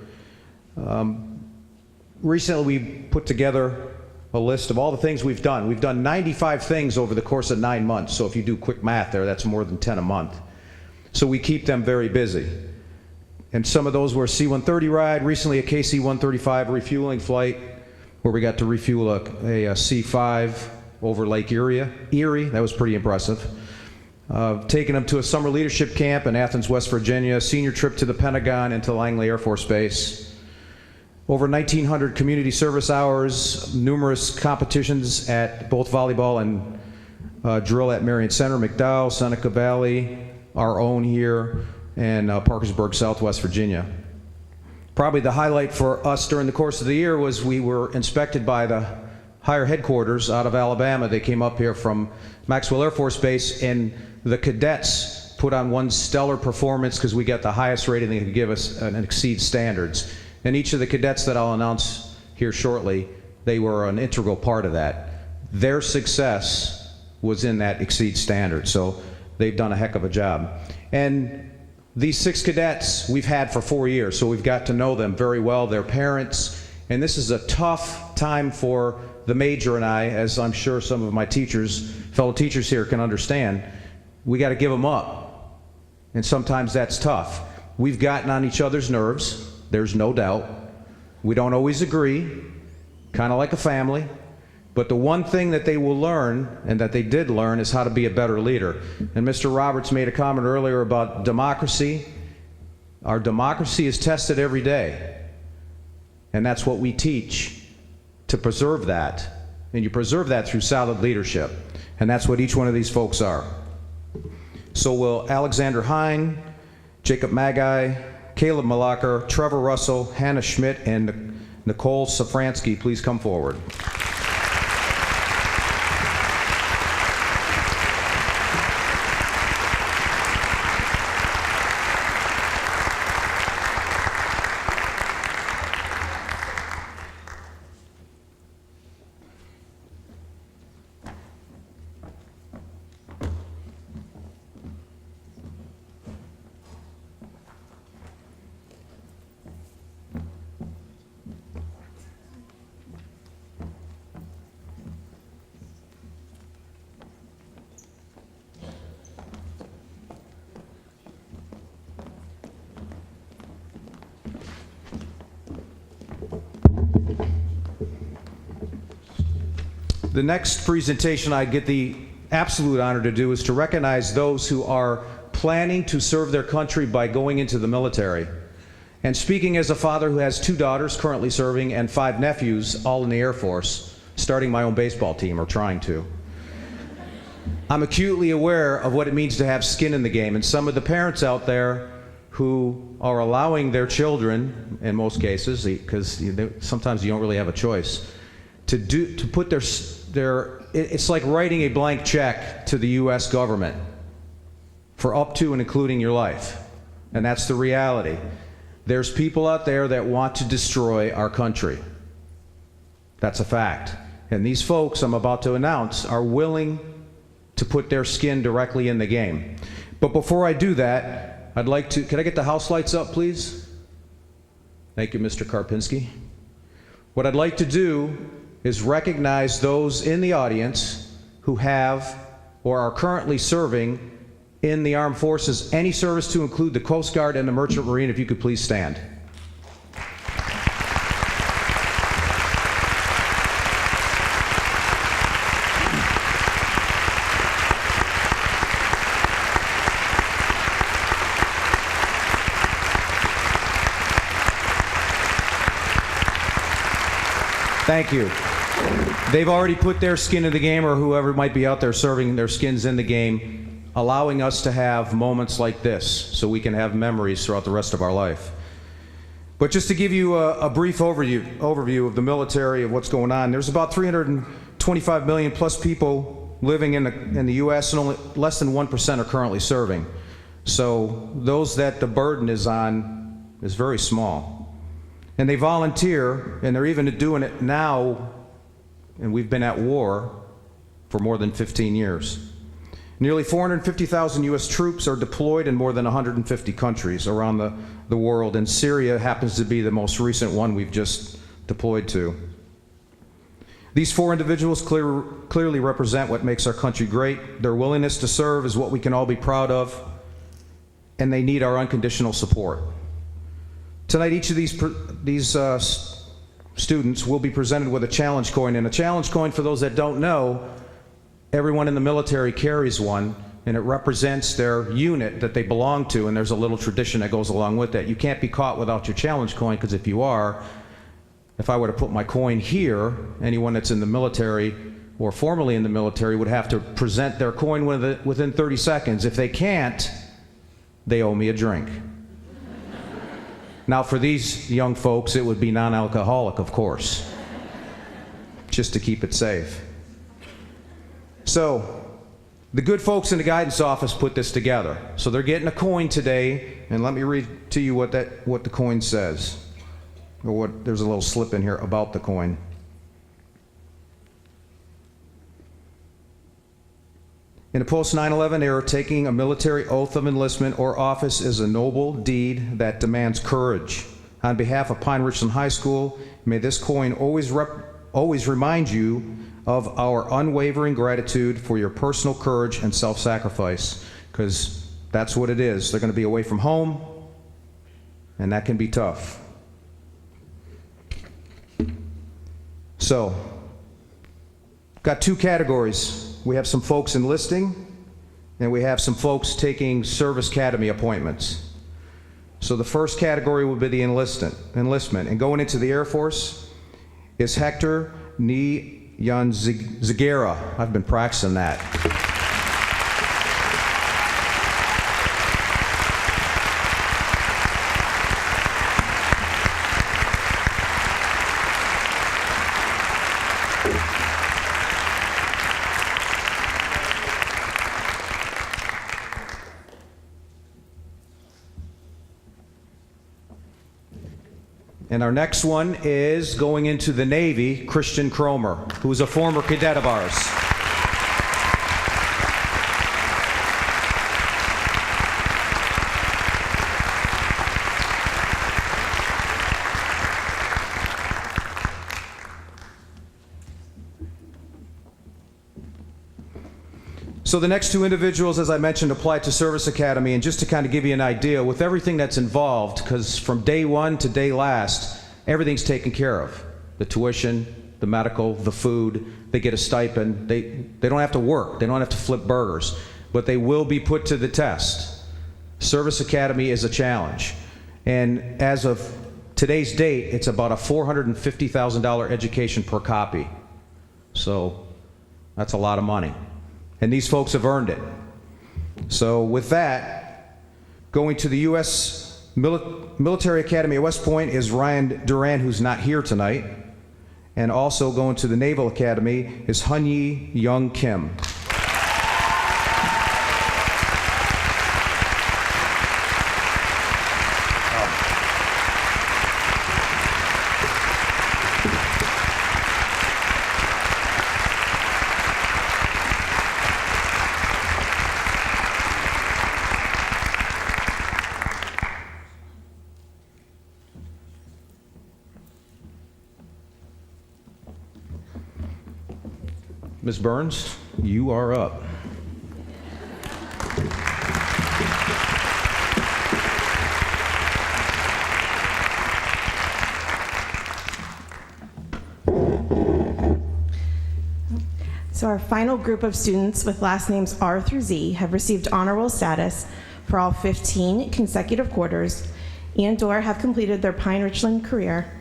recently we put together a list of all the things we've done. We've done 95 things over the course of 9 months, so if you do quick math there, that's more than 10 a month. So we keep them very busy. And some of those were a C-130 ride, recently a KC-135 refueling flight, where we got to refuel a C-5 over Lake Erie. That was pretty impressive. Taking them to a summer leadership camp in Athens, West Virginia, senior trip to the Pentagon and to Langley Air Force Base. Over 1,900 community service hours, numerous competitions at both volleyball and drill at Marion Center, McDowell, Seneca Valley, our own here, and Parkersburg, Southwest Virginia. Probably the highlight for us during the course of the year was we were inspected by the higher headquarters out of Alabama. They came up here from Maxwell Air Force Base, and the cadets put on one stellar performance because we got the highest rating they could give us and exceed standards. And each of the cadets that I'll announce here shortly, they were an integral part of that. Their success was in that exceed standard, so they've done a heck of a job. And these 6 cadets we've had for 4 years, so we've got to know them very well, their parents, and this is a tough time for the major and I, as I'm sure some of my teachers, fellow teachers here can understand. We got to give them up, and sometimes that's tough. We've gotten on each other's nerves. There's no doubt. We don't always agree, kind of like a family, but the one thing that they will learn, and that they did learn, is how to be a better leader. And Mr. Roberts made a comment earlier about democracy. Our democracy is tested every day, and that's what we teach, to preserve that. And you preserve that through solid leadership, and that's what each one of these folks are. So will Alexander Hine, Jacob Magai, Caleb Malacher, Trevor Russell, Hannah Schmidt, and Nicole Safransky please come forward. The next presentation I get the absolute honor to do is to recognize those who are planning to serve their country by going into the military. And speaking as a father who has 2 daughters currently serving and 5 nephews, all in the Air Force, starting my own baseball team, or trying to, I'm acutely aware of what it means to have skin in the game. And some of the parents out there who are allowing their children, in most cases, because sometimes you don't really have a choice, to put it's like writing a blank check to the U.S. government for up to and including your life. And that's the reality. There's people out there that want to destroy our country. That's a fact. And these folks I'm about to announce are willing to put their skin directly in the game. But before I do that, I'd like to, can I get the house lights up, please? Thank you, Mr. Karpinski. What I'd like to do is recognize those in the audience who have or are currently serving in the armed forces, any service to include the Coast Guard and the Merchant Marine. If you could please stand. Thank you. They've already put their skin in the game, or whoever might be out there serving their skins in the game, allowing us to have moments like this so we can have memories throughout the rest of our life. But just to give you a brief overview of the military, of what's going on, there's about 325 million plus people living in the U.S., and only less than 1% are currently serving. So those that the burden is on is very small. And they volunteer, and they're even doing it now, and we've been at war for more than 15 years. Nearly 450,000 U.S. troops are deployed in more than 150 countries around the world, and Syria happens to be the most recent one we've just deployed to. These four individuals clearly represent what makes our country great. Their willingness to serve is what we can all be proud of, and they need our unconditional support. Tonight, each of these students will be presented with a challenge coin, and a challenge coin, for those that don't know, everyone in the military carries one, and it represents their unit that they belong to, and there's a little tradition that goes along with that. You can't be caught without your challenge coin, because if you are, if I were to put my coin here, anyone that's in the military or formerly in the military would have to present their coin within 30 seconds. If they can't, they owe me a drink. Now, for these young folks, it would be non-alcoholic, of course, just to keep it safe. So, the good folks in the guidance office put this together. So they're getting a coin today, and let me read to you what the coin says. There's a little slip in here about the coin. In a post-9/11 era, taking a military oath of enlistment or office is a noble deed that demands courage. On behalf of Pine-Richland High School, may this coin always remind you of our unwavering gratitude for your personal courage and self-sacrifice, because that's what it is. They're going to be away from home, and that can be tough. So, got two categories. We have some folks enlisting, and we have some folks taking service academy appointments. So the first category will be the enlistment. And going into the Air Force is Hector Zagera. I've been practicing that. And our next one is going into the Navy, Christian Cromer, who is a former cadet of ours. So the next two individuals, as I mentioned, apply to Service Academy, and just to kind of give you an idea, with everything that's involved, because from day one to day last, everything's taken care of. The tuition, the medical, the food, they get a stipend, they don't have to work, they don't have to flip burgers, but they will be put to the test. Service Academy is a challenge, and as of today's date, it's about a $450,000 education per copy. So that's a lot of money. And these folks have earned it. So with that, going to the U.S. Military Academy at West Point is Ryan Duran, who's not here tonight. And also going to the Naval Academy is Hunyi Young Kim. Ms. Burns, you are up. So our final group of students with last names R through Z have received honor roll status for all 15 consecutive quarters and/or have completed their Pine-Richland career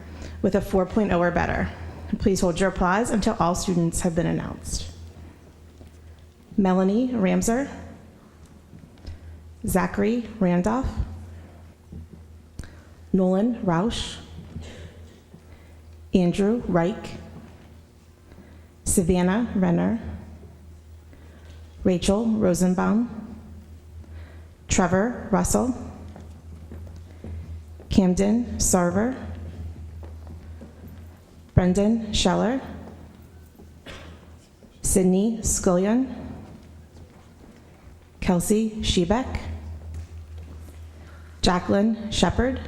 with a 4.0 or better. Please hold your applause until all students have been announced. Melanie Ramser, Zachary Randolph, Nolan Rausch, Andrew Reich, Savannah Renner, Rachel Rosenbaum, Trevor Russell, Camden Sarver, Brendan Scheller, Sydney Scullion, Kelsey Shebeck, Jacqueline Shepard,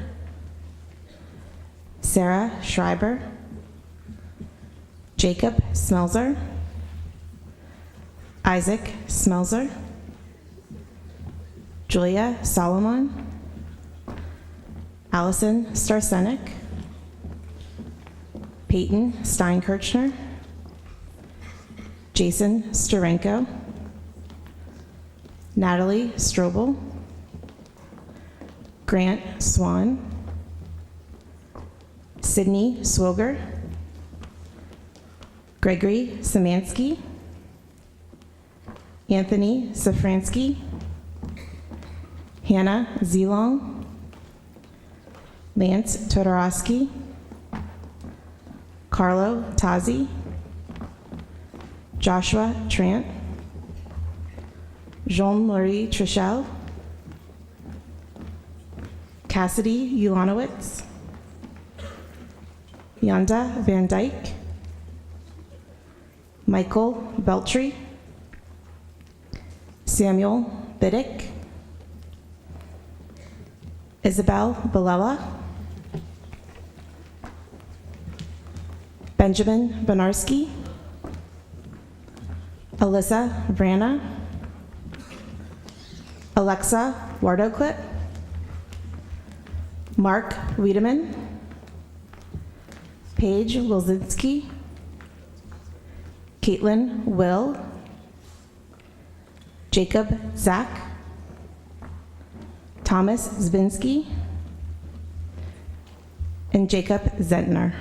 Sarah Schreiber, Jacob Smelzer, Isaac Smelzer, Julia Solomon, Allison Starsenik, Peyton Steinkirchner, Jason Sterenko, Natalie Strobel, Grant Swan, Sydney Swoger, Gregory Szymanski, Anthony Safransky, Hannah Zelong, Lance Todorowski, Carlo Tazi, Joshua Trant, Jean-Marie Trichel, Cassidy Ulanowitz, Yonda Van Dyke, Michael Beltry, Samuel Biddick, Isabel Bilella, Benjamin Benarski, Alyssa Vrana, Alexa Wardoclip, Mark Wiedemann, Paige Wilzinski, Caitlin Will, Jacob Zach, Thomas Zbinski, and Jacob Zentner.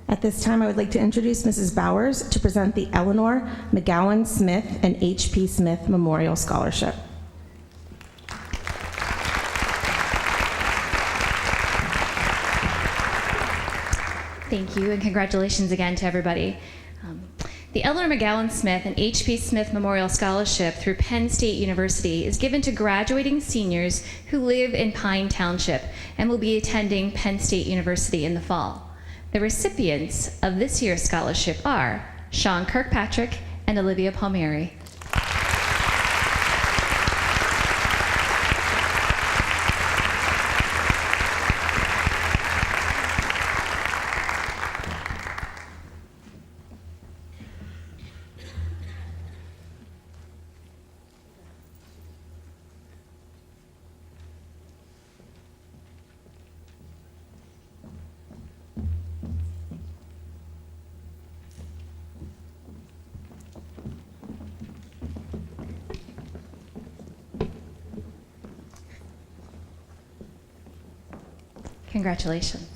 At this time, I would like to introduce Mrs. Bowers to present the Eleanor McGowan Smith and H.P. Smith Memorial Scholarship. Thank you, and congratulations again to everybody. The Eleanor McGowan Smith and H.P. Smith Memorial Scholarship through Penn State University is given to graduating seniors who live in Pine Township and will be attending Penn State University in the fall. The recipients of this year's scholarship are Sean Kirkpatrick and Olivia Palmieri. Congratulations.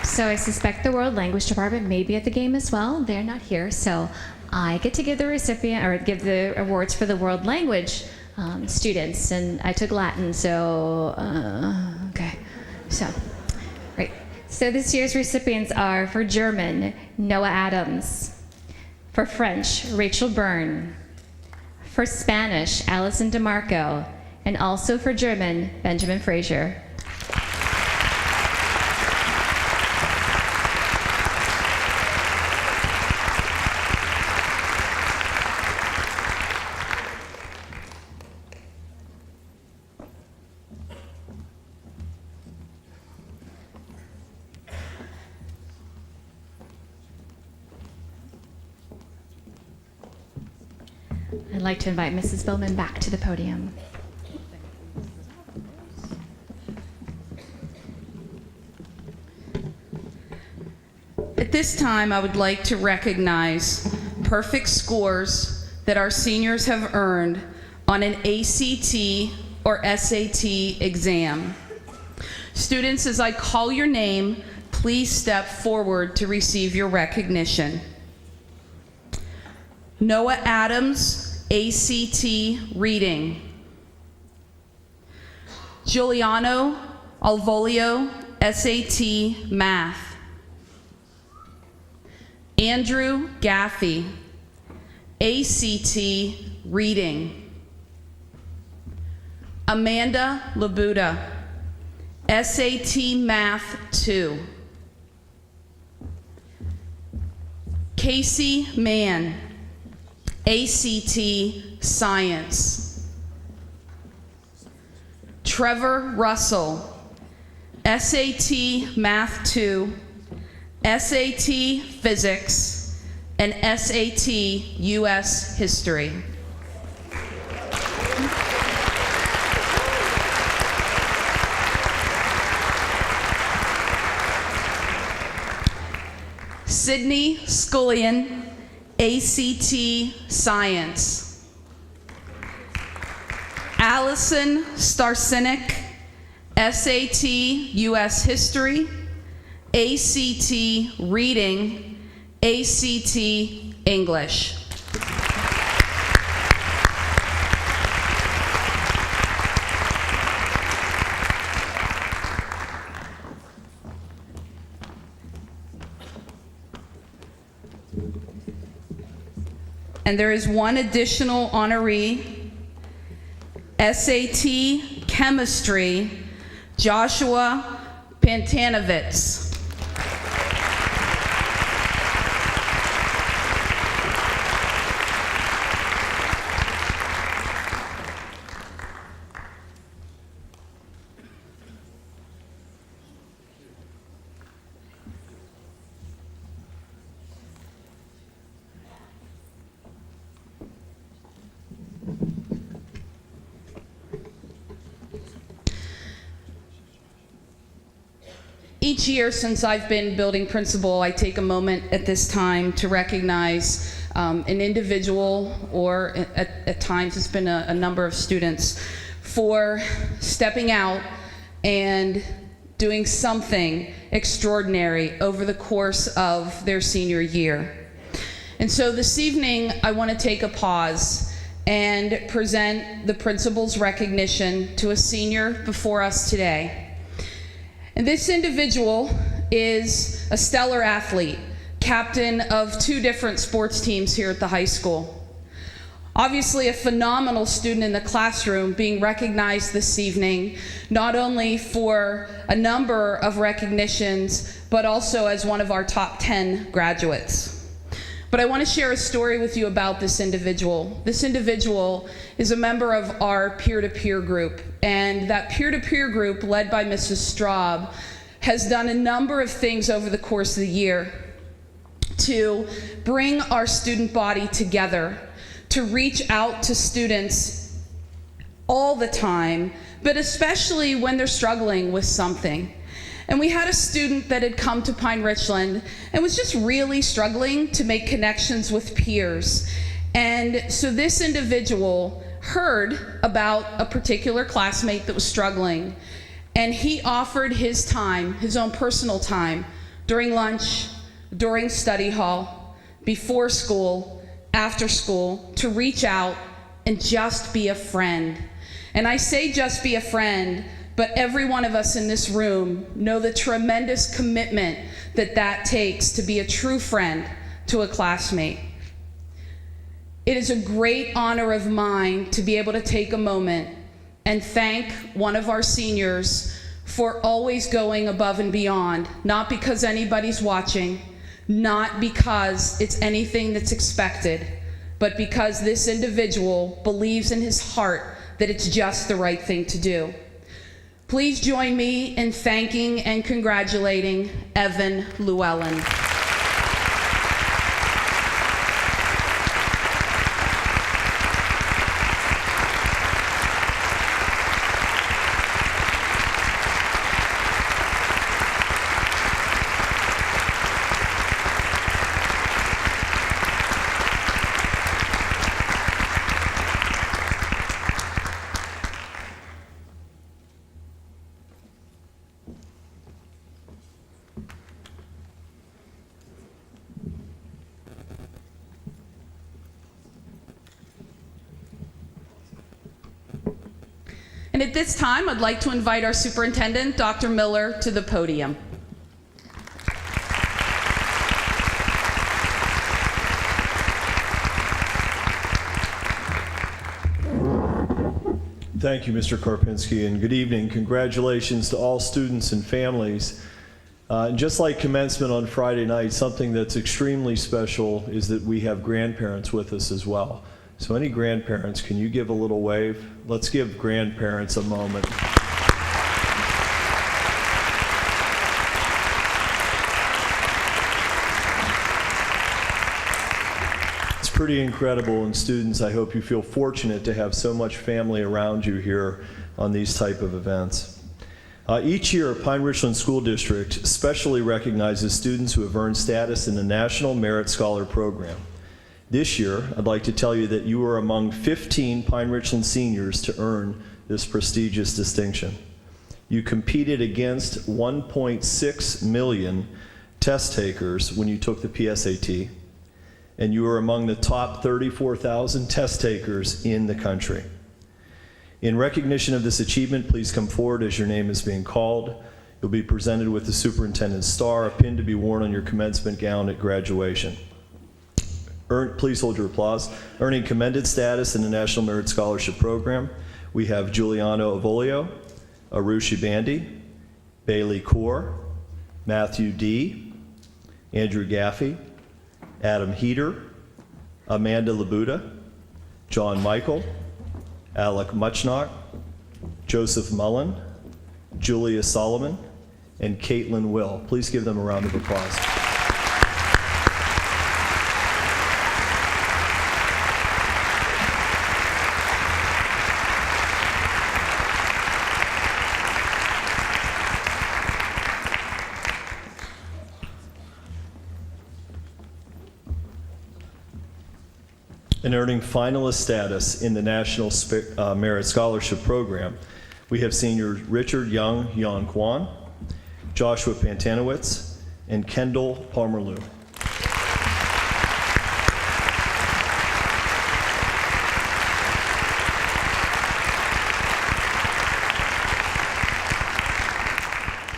So I suspect the World Language Department may be at the game as well. They're not here, so I get to give the recipient, or give the awards for the world language students, and I took Latin, so, okay. So, right. So this year's recipients are, for German, Noah Adams. For French, Rachel Byrne. For Spanish, Allison DeMarco, and also for German, Benjamin Frazier. I'd like to invite Mrs. Bowman back to the podium. At this time, I would like to recognize perfect scores that our seniors have earned on an ACT or SAT exam. Students, as I call your name, please step forward to receive your recognition. Noah Adams, ACT Reading. Giuliano Alvolio, SAT Math. Andrew Gaffey, ACT Reading. Amanda Labuda, SAT Math 2. Casey Mann, ACT Science. Trevor Russell, SAT Math 2, SAT Physics, and SAT US History. Sydney Scullion, ACT Science. Allison Starsinik, SAT US History, ACT Reading, ACT English. And there is one additional honoree, SAT Chemistry, Joshua Pantanovitz. Each year since I've been building principal, I take a moment at this time to recognize an individual, or at times it's been a number of students, for stepping out and doing something extraordinary over the course of their senior year. And so this evening, I want to take a pause and present the principal's recognition to a senior before us today. And this individual is a stellar athlete, captain of 2 different sports teams here at the high school. Obviously a phenomenal student in the classroom, being recognized this evening, not only for a number of recognitions, but also as one of our top 10 graduates. But I want to share a story with you about this individual. This individual is a member of our peer-to-peer group, and that peer-to-peer group, led by Mrs. Straub, has done a number of things over the course of the year to bring our student body together, to reach out to students all the time, but especially when they're struggling with something. And we had a student that had come to Pine-Richland and was just really struggling to make connections with peers. And so this individual heard about a particular classmate that was struggling, and he offered his time, his own personal time, during lunch, during study hall, before school, after school, to reach out and just be a friend. And I say just be a friend, but every one of us in this room know the tremendous commitment that that takes to be a true friend to a classmate. It is a great honor of mine to be able to take a moment and thank one of our seniors for always going above and beyond, not because anybody's watching, not because it's anything that's expected, but because this individual believes in his heart that it's just the right thing to do. Please join me in thanking and congratulating Evan Llewellyn. And at this time, I'd like to invite our superintendent, Dr. Miller, to the podium. Thank you, Mr. Karpinski, and good evening. Congratulations to all students and families. And just like commencement on Friday night, something that's extremely special is that we have grandparents with us as well. So any grandparents, can you give a little wave? Let's give grandparents a moment. It's pretty incredible, and students, I hope you feel fortunate to have so much family around you here on these type of events. Each year, Pine-Richland School District specially recognizes students who have earned status in the National Merit Scholar Program. This year, I'd like to tell you that you are among 15 Pine-Richland seniors to earn this prestigious distinction. You competed against 1.6 million test takers when you took the PSAT, and you are among the top 34,000 test takers in the country. In recognition of this achievement, please come forward as your name is being called. You'll be presented with the superintendent's star, a pin to be worn on your commencement gown at graduation. Please hold your applause. Earning commended status in the National Merit Scholarship Program, we have Giuliano Avolio, Arushi Bandy, Bailey Kaur, Matthew D., Andrew Gaffey, Adam Heater, Amanda Labuda, John Michael, Alec Muchnock, Joseph Mullen, Julia Solomon, and Caitlin Will. Please give them a round of applause. And earning finalist status in the National Merit Scholarship Program, we have seniors Richard Young Yan Kwan, Joshua Pantanowitz, and Kendall Palmerloo.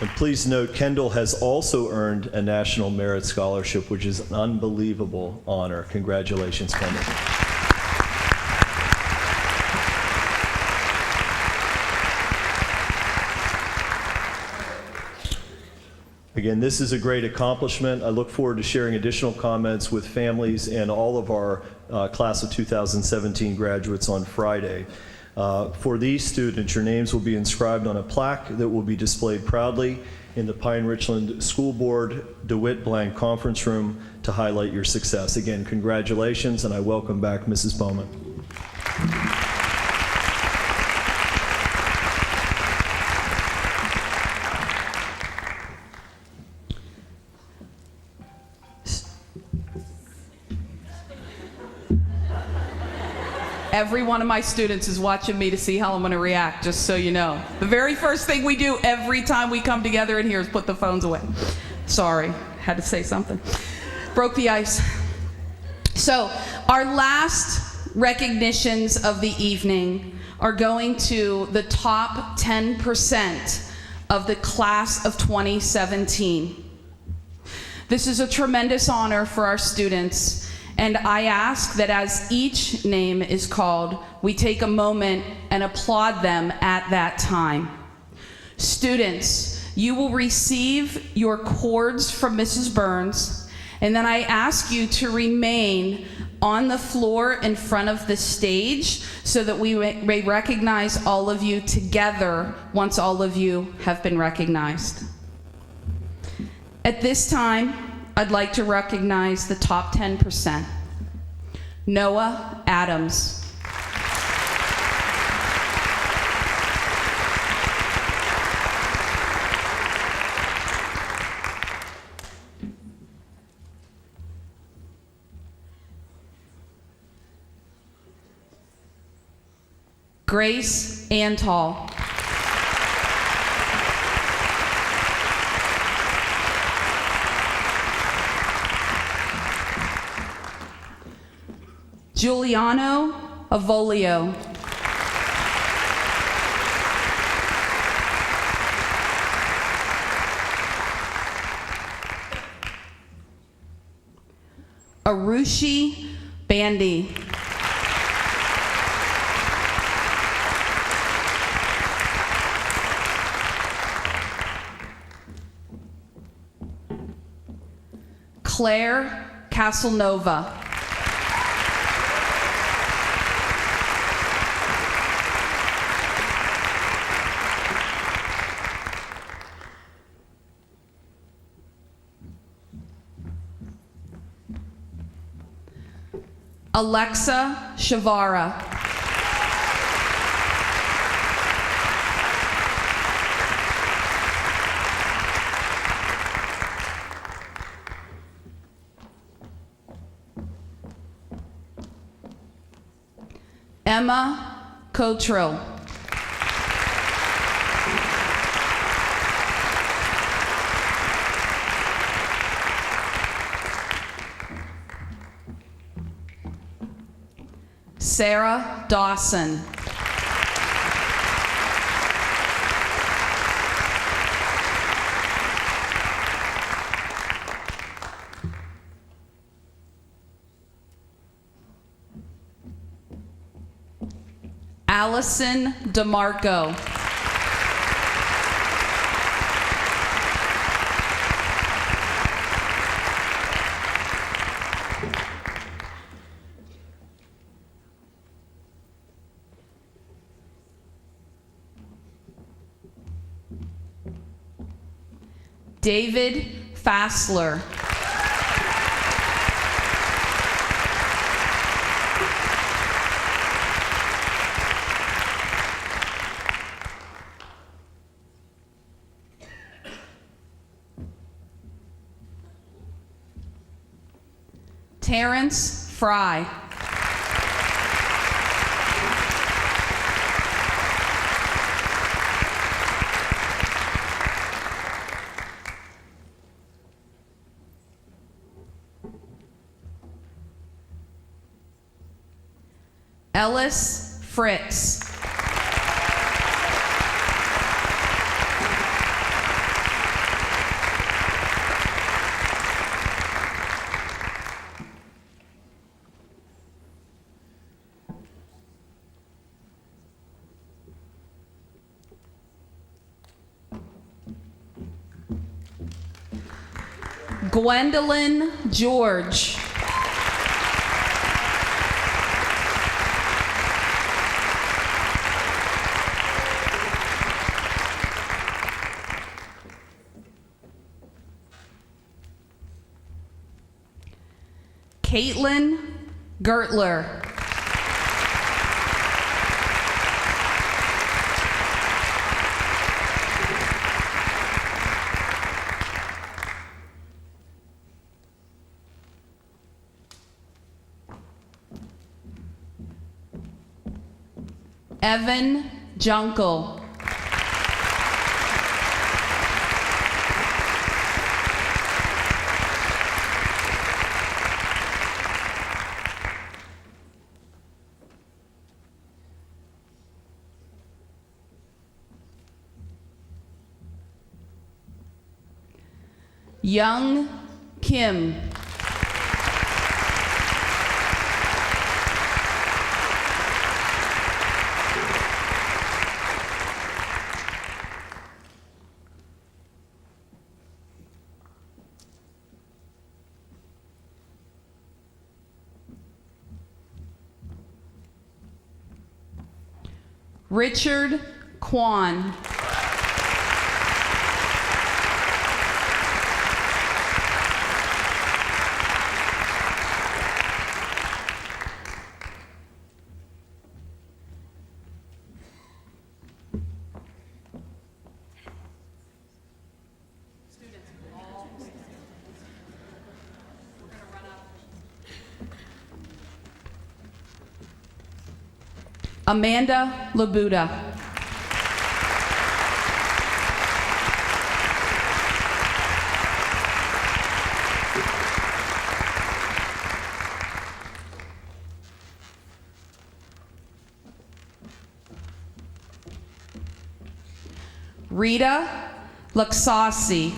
And please note, Kendall has also earned a National Merit Scholarship, which is an unbelievable honor. Congratulations, Kendall. Again, this is a great accomplishment. I look forward to sharing additional comments with families and all of our class of 2017 graduates on Friday. For these students, your names will be inscribed on a plaque that will be displayed proudly in the Pine-Richland School Board DeWitt Blank Conference Room to highlight your success. Again, congratulations, and I welcome back Mrs. Bowman. Every one of my students is watching me to see how I'm going to react, just so you know. The very first thing we do every time we come together in here is put the phones away. Sorry, had to say something. Broke the ice. So, our last recognitions of the evening are going to the top 10% of the class of 2017. This is a tremendous honor for our students. And I ask that as each name is called, we take a moment and applaud them at that time. Students, you will receive your cords from Mrs. Burns, and then I ask you to remain on the floor in front of the stage so that we may recognize all of you together once all of you have been recognized. At this time, I'd like to recognize the top 10%. Noah Adams. Grace Antall. Giuliano Avolio. Arushi Bandy. Claire Casanova. Alexa Shavara. Emma Cotrill. Sarah Dawson. Allison DeMarco. David Fassler. Terrence Fry. Ellis Fritz. Gwendolyn George. Caitlin Gertler. Evan Junkel. Young Kim. Richard Kwan. Amanda Labuda. Rita Luxasi.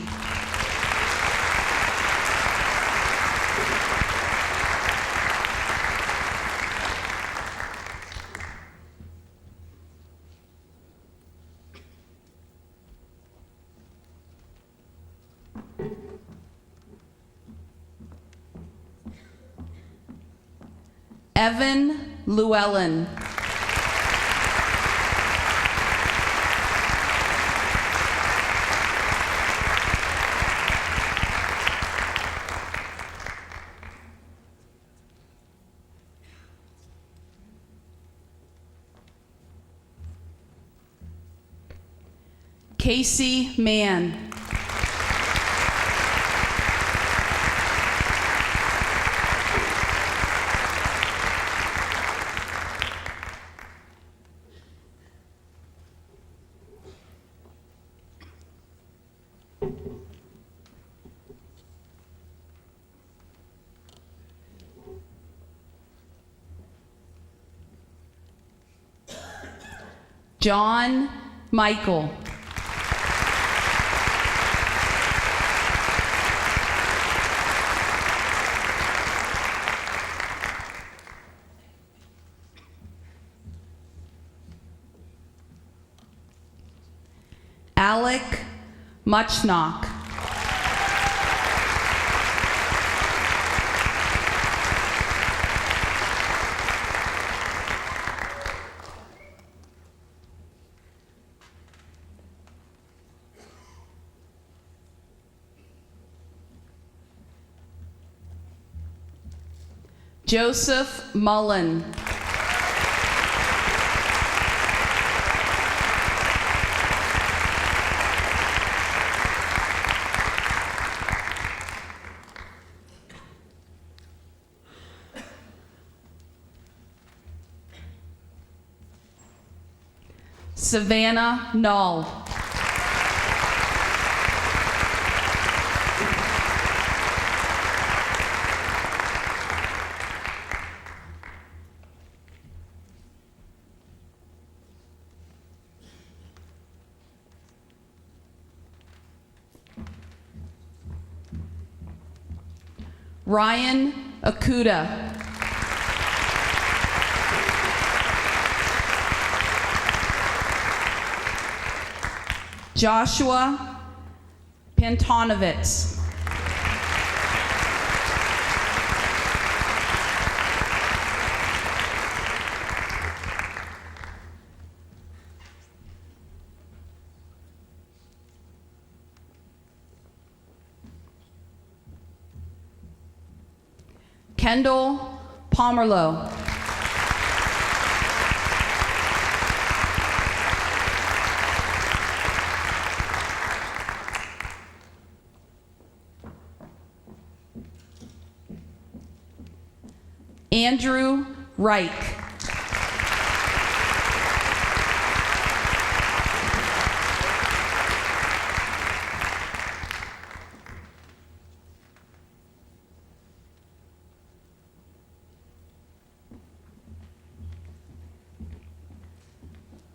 Evan Llewellyn. Casey Mann. John Michael. Alec Muchnock. Joseph Mullen. Savannah Null. Ryan Akuda. Joshua Pantonovitz. Kendall Pomerlow. Andrew Reich.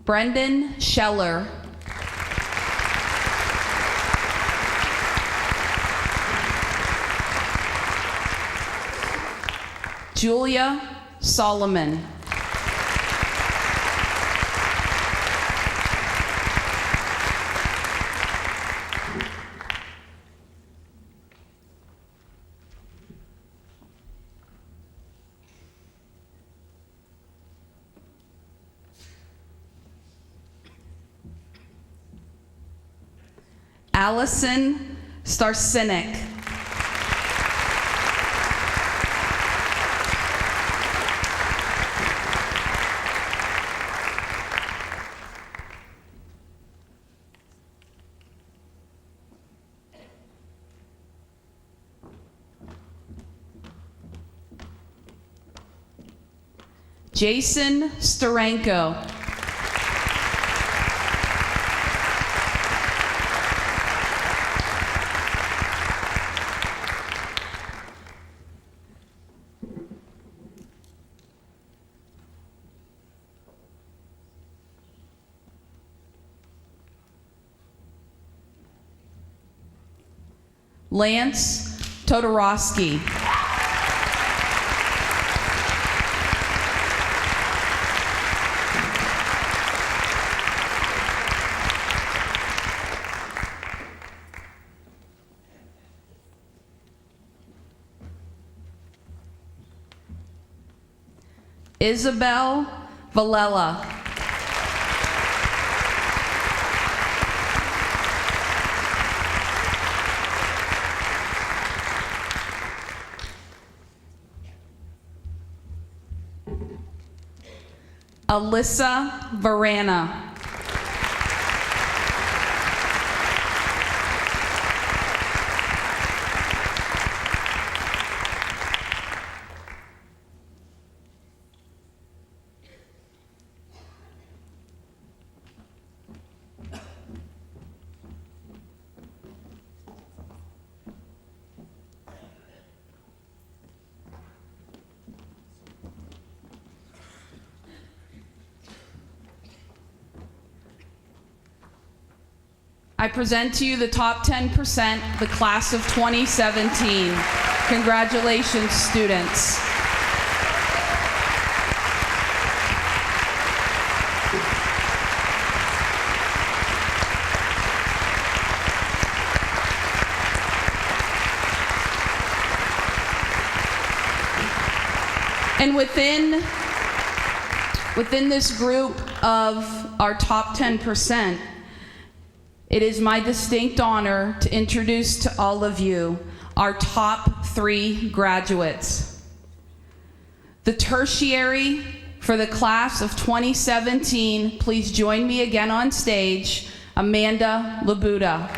Brendan Scheller. Julia Solomon. Allison Starsinik. Jason Starenko. Lance Todorowski. Isabel Valella. Alyssa Varana. I present to you the top 10%, the class of 2017. Congratulations, students. And within this group of our top 10%, it is my distinct honor to introduce to all of you our top 3 graduates. The tertiary for the class of 2017, please join me again on stage, Amanda Labuda.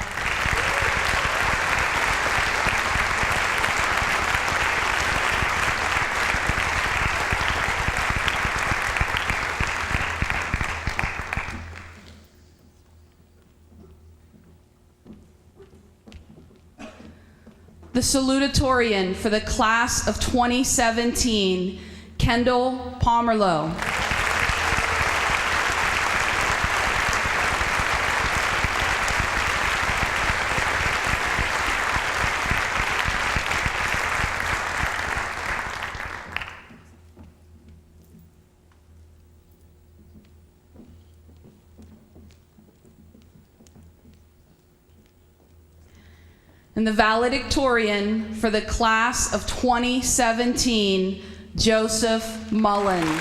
The salutatorian for the class of 2017, Kendall Pomerlow. And the valedictorian for the class of 2017, Joseph Mullen.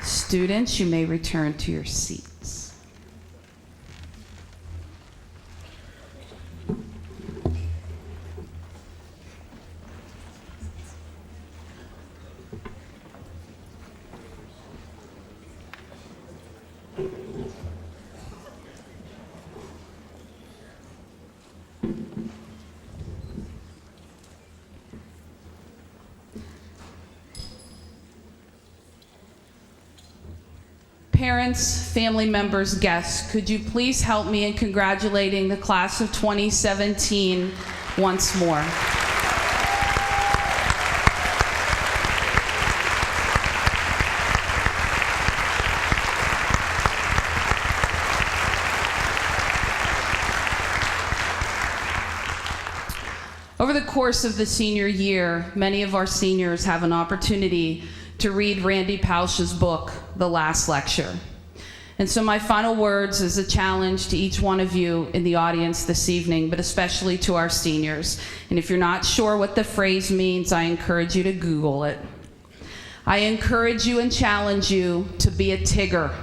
Students, you may return to your seats. Parents, family members, guests, could you please help me in congratulating the class of 2017 once more? Over the course of the senior year, many of our seniors have an opportunity to read Randy Pausch's book, The Last Lecture. And so my final words is a challenge to each one of you in the audience this evening, but especially to our seniors. And if you're not sure what the phrase means, I encourage you to Google it. I encourage you and challenge you to be a Tigger.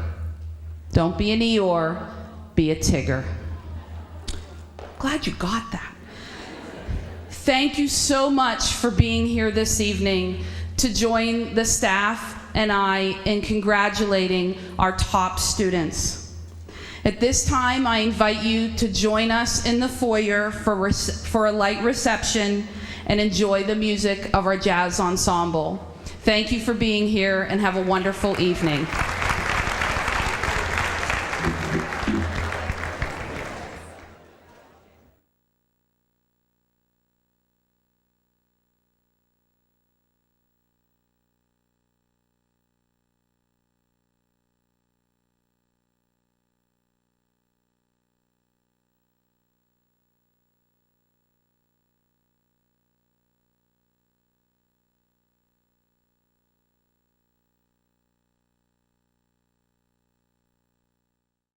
Don't be an Eeyore, be a Tigger. Glad you got that. Thank you so much for being here this evening to join the staff and I in congratulating our top students. At this time, I invite you to join us in the foyer for a light reception and enjoy the music of our jazz ensemble. Thank you for being here and have a wonderful evening.